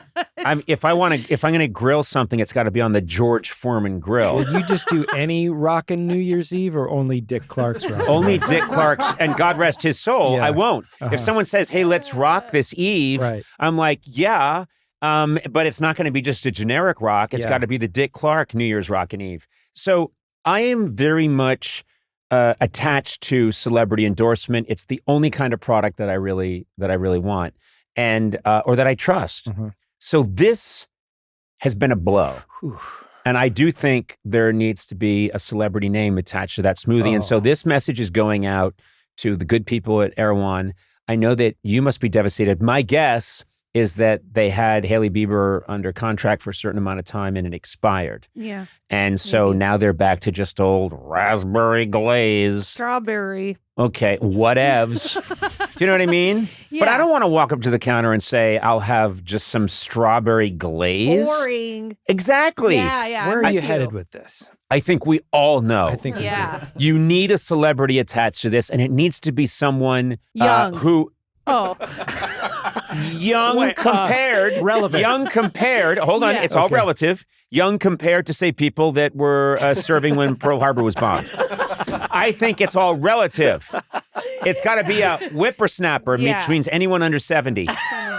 If I'm going to grill something, it's got to be on the George Foreman grill. Will you just do any rockin' New Year's Eve or only Dick Clark's rockin'? Only Dick Clark's, and God rest his soul, Yeah. I won't. If someone says, hey, let's rock this Eve, Right. I'm like, yeah. But it's not going to be just a generic rock. It's Yeah. got to be the Dick Clark New Year's Rockin' Eve. So I am very much attached to celebrity endorsement. It's the only kind of product that I really want, and or that I trust. Mhm. So this has been a blow. Whew. And I do think there needs to be a celebrity name attached to that smoothie. And so Oh. this message is going out to the good people at Erewhon. I know that you must be devastated. My guess is that they had Hailey Bieber under contract for a certain amount of time and it expired. Yeah. And so Maybe. now they're back to just old raspberry glaze. Strawberry. Okay, whatevs. Do you know what I mean? Yeah. But I don't want to walk up to the counter and say, I'll have just some strawberry glaze. Boring. Exactly. Yeah. Where are I'm you with headed with this? I think we all know. I think we Yeah. You need a celebrity attached to this, and it needs to be someone Young. who Oh. young Wait, compared, relevant. young compared. Hold on, Yeah. it's all Okay. relative. Young compared to say people that were serving when Pearl Harbor was bombed. I think it's all relative. It's got to be a whippersnapper, Yeah. which means anyone under 70.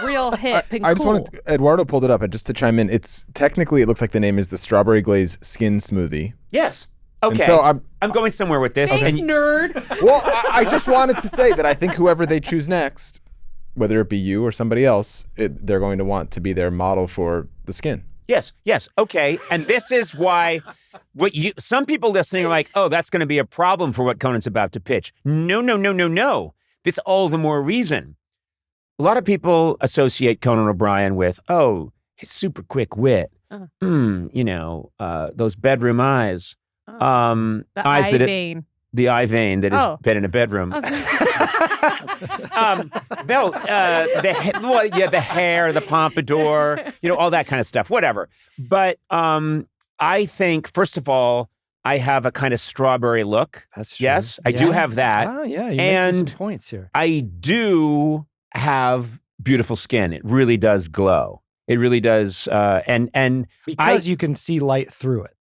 Real hip and I just cool. wanted Eduardo pulled it up, and just to chime in, it's technically it looks like the name is the Strawberry Glaze Skin Smoothie. Yes. And Okay. so I'm going somewhere with this. Thanks, And nerd. well, I just wanted to say that I think whoever they choose next, whether it be you or somebody else, they're going to want to be their model for the skin. yes. Okay. And this is why some people listening are like, oh, that's going to be a problem for what Conan's about to pitch. No. It's all the more reason. A lot of people associate Conan O'Brien with, oh, his super quick wit. Those bedroom eyes. The Eyes eye that vein. the eye vein that has Oh. been in a bedroom. Okay. The hair, the pompadour, all that kind of stuff, whatever. But I think, first of all, I have a kind of strawberry look. That's true. Yes, I do have that. Oh, yeah. You're making some And points here. I do have beautiful skin. It really does glow. It really does. And Because you can see light through it.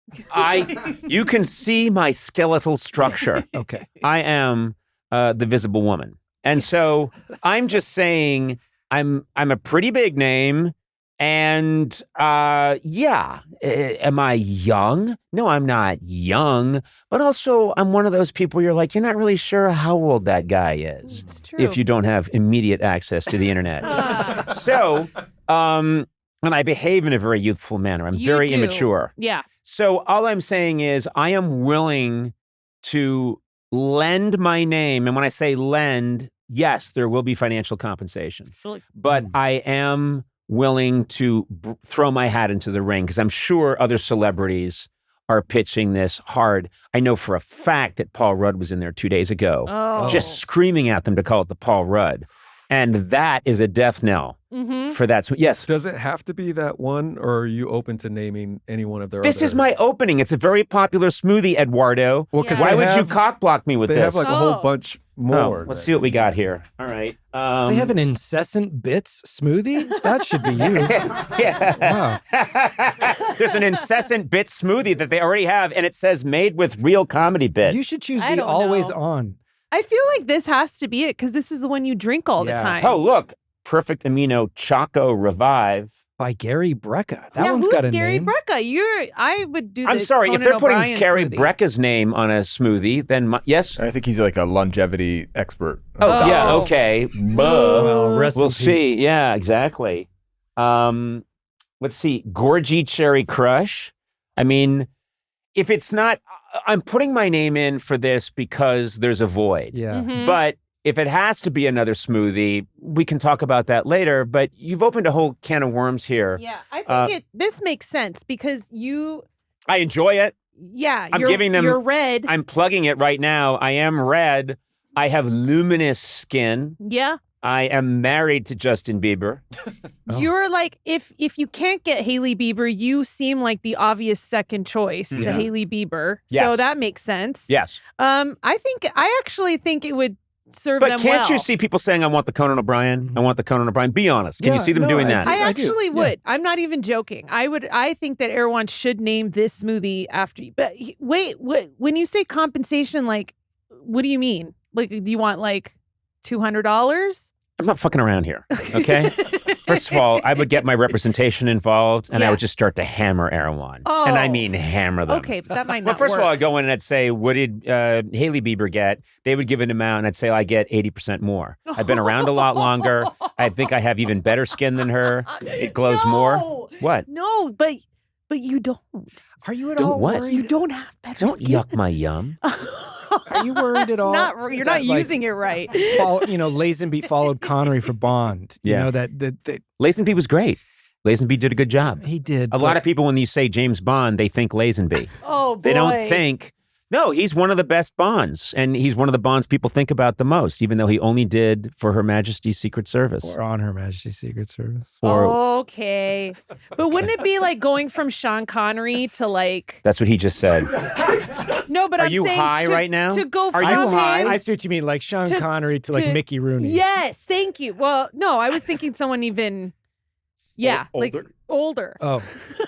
you can see my skeletal structure. Okay. I am the visible woman. And so I'm just saying I'm a pretty big name. And am I young? No, I'm not young. But also I'm one of those people where you're like, you're not really sure how old that guy is It's true. if you don't have immediate access to the internet. So, and I behave in a very youthful manner. I'm You very do. immature. Yeah. So all I'm saying is I am willing to lend my name. And when I say lend, yes, there will be financial compensation. Really? But I am willing to throw my hat into the ring because I'm sure other celebrities are pitching this hard. I know for a fact that Paul Rudd was in there 2 days ago, Oh. just screaming at them to call it the Paul Rudd. And that is a death knell Mm-hmm. for that. Yes. Does it have to be that one, or are you open to naming any one of their This other? is my opening. It's a very popular smoothie, Eduardo. Well, 'cause Yeah. Why they would you have- cock block me with They this? have like a whole Oh. bunch Oh, more. let's see what we got here. All right. They have an incessant bits smoothie? That should be you. Yeah. There's an incessant bit smoothie that they already have, and it says made with real comedy bits. You should choose I the don't always know. on. I feel like this has to be it because this is the one you drink all the Yeah. time. Oh, look. Perfect Amino Choco Revive. By Gary Brecka. That now, one's who's got a Gary name. Brecka? I would do. I'm the sorry. If Conan they're putting O'Brien Gary smoothie. Brecka's name on a smoothie, then yes. I think he's like a longevity expert. Oh, yeah. Oh. Okay. Well, rest We'll in see. peace. Yeah, exactly. Let's see. Gorgy Cherry Crush. I mean, if it's not, I'm putting my name in for this because there's a void. Yeah. Mhm. But if it has to be another smoothie, we can talk about that later. But you've opened a whole can of worms here. Yeah, I think this makes sense because I enjoy it. I'm you're, giving them- you're red. I'm plugging it right now. I am red. I have luminous skin. yeah. I am married to Justin Bieber. Oh. You're like if you can't get Hailey Bieber, you seem like the obvious second choice to Yeah. Hailey Bieber. Yes. So that makes sense. Yes. I actually think it would serve But them can't well. you see people saying, I want the Conan O'Brien? I want the Conan O'Brien. Be honest. Can you Yeah, see them no, doing I that? do. I actually Yeah. would. I'm not even joking. I think that Erewhon should name this smoothie after you. But wait, when you say compensation, like, what do you mean? Like, do you want like $200? I'm not fucking around here. Okay. First of all, I would get my representation involved, and I Yeah. would just start to hammer Erewhon. And I Oh. mean hammer them. Okay, but that might Well, not first work. of all, I'd go in and I'd say, what did Hailey Bieber get? They would give an amount, and I'd say, I get 80% more. I've been around a lot longer. I think I have even better skin than her. It glows more. What? No, but you don't. Are you at Don't all what? worried? You don't have better Don't skin. yuck my yum. Are you worried at all? You're that, not like, using it right. Lazenby followed Connery for Bond. You Yeah. know that Lazenby was great. Lazenby did a good job. he did. A lot of people, when you say James Bond, they think Lazenby. Oh boy. They don't think, no, he's one of the best Bonds. And he's one of the Bonds people think about the most, even though he only did for Her Majesty's Secret Service. or on Her Majesty's Secret Service. Okay. But wouldn't it be like going from Sean Connery to like That's what he just said. no, but Are I'm you saying high to, right now? to go Are from you him high? I see what you mean, like Sean to- Connery to like to- Mickey Rooney. Yes, thank you. Well, no, I was thinking someone even like older. Oh,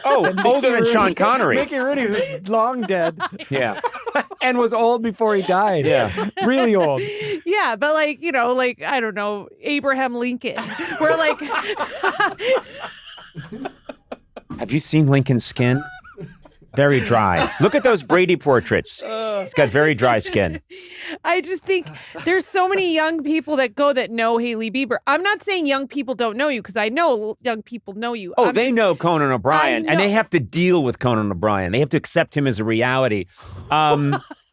Oh, older than Rooney- Sean Connery. Mickey Rooney, who's long dead Yeah. and was old before he died. Yeah. Really old. Yeah, but like, like I don't know, Abraham Lincoln. We're like Have you seen Lincoln's skin? Very dry. Look at those Brady portraits. He's got very dry skin. I just think there's so many young people that know Hailey Bieber. I'm not saying young people don't know you because I know young people know you. Oh, I'm they just- know Conan O'Brien, I and they know. have to deal with Conan O'Brien. They have to accept him as a reality. I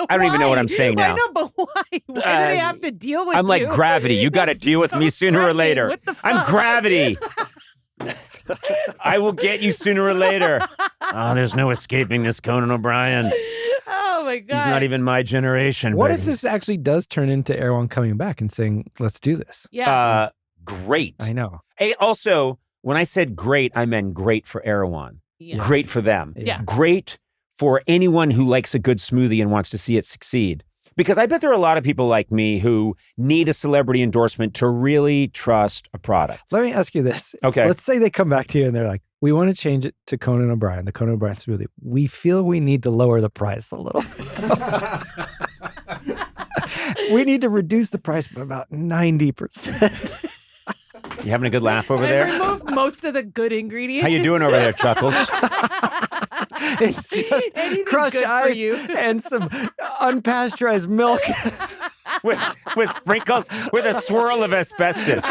don't even know what I'm saying now. I know, but why? Why do they have to deal with I'm like you? gravity. You got to That's deal with so me sooner or threatening. later. What the I'm fuck? gravity. I will get you sooner or later. Oh, there's no escaping this Conan O'Brien. Oh my god. He's not even my generation. What but if this actually does turn into Erewhon coming back and saying, let's do this? Yeah. Great. I know. Hey, also, when I said great, I meant great for Erewhon. Yeah. Great for them. Yeah. Great for anyone who likes a good smoothie and wants to see it succeed. Because I bet there are a lot of people like me who need a celebrity endorsement to really trust a product. Let me ask you this. Okay. Let's say they come back to you and they're like, we want to change it to Conan O'Brien, the Conan O'Brien smoothie. We feel we need to lower the price a little. We need to reduce the price by about 90%. You having a good laugh over And there? remove most of the good ingredients. How you doing over there, Chuckles? It's just Anything crushed good for ice you. and some unpasteurized milk. with sprinkles, with a swirl of asbestos.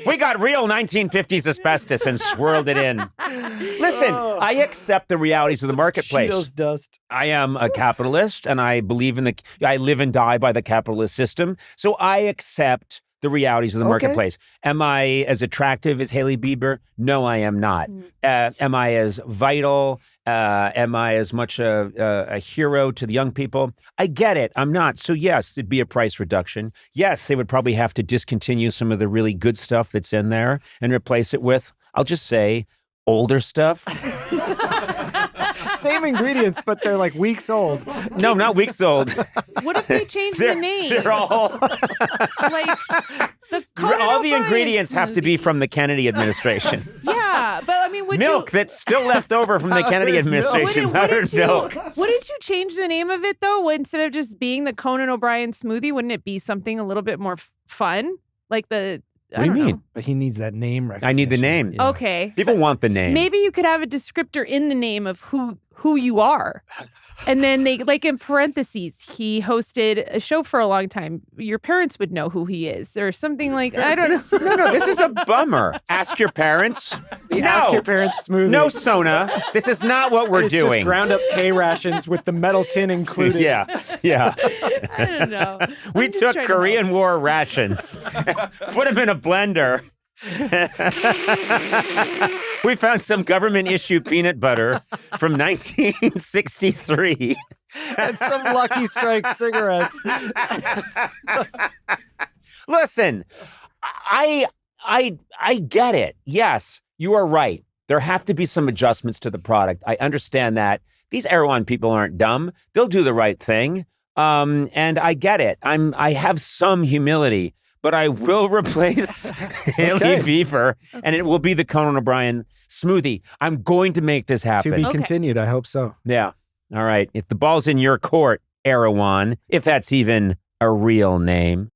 We got real 1950s asbestos and swirled it in. Listen, I accept the realities of the marketplace. Cheetos dust. I am a capitalist, and I believe I live and die by the capitalist system. So I accept the realities of the Okay. marketplace. Am I as attractive as Hailey Bieber? No, I am not. Am I as vital? Am I as much a hero to the young people? I get it. I'm not. So yes, there'd be a price reduction. Yes, they would probably have to discontinue some of the really good stuff that's in there and replace it with, I'll just say, older stuff. Same ingredients, but they're like weeks old. No, not weeks old. What if they change the name? They're all like the Conan all the O'Brien ingredients have to be smoothie. from the Kennedy administration. Yeah, but I mean, would Milk you, that's still left over from the Kennedy Powdered milk. administration. Powdered milk. Wouldn't you change the name of it though? Instead of just being the Conan O'Brien smoothie, wouldn't it be something a little bit more fun? Like the What do you mean? But he needs that name recognition. I need the name. Yeah. Okay. People want the name. Maybe you could have a descriptor in the name of who you are. And then they, like in parentheses, he hosted a show for a long time. Your parents would know who he is or something like, I don't know. No, this is a bummer. Ask your parents. The No. Ask Your Parents smoothie. No, Sona. This is not what we're It's doing. just ground up K rations with the metal tin included. Yeah. I don't know. We I'm just took trying to Korean War rations, put them in a blender. We found some government issue peanut butter from 1963. And some Lucky Strike cigarettes. Listen, I get it. Yes, you are right. There have to be some adjustments to the product. I understand that. These Erewhon people aren't dumb. They'll do the right thing. And I get it. I have some humility, but I will replace Hailey Bieber, and it will be the Conan O'Brien smoothie. I'm going to make this To happen. be Okay. continued. I hope so. Yeah. All right. If the ball's in your court, Erewhon, if that's even a real name.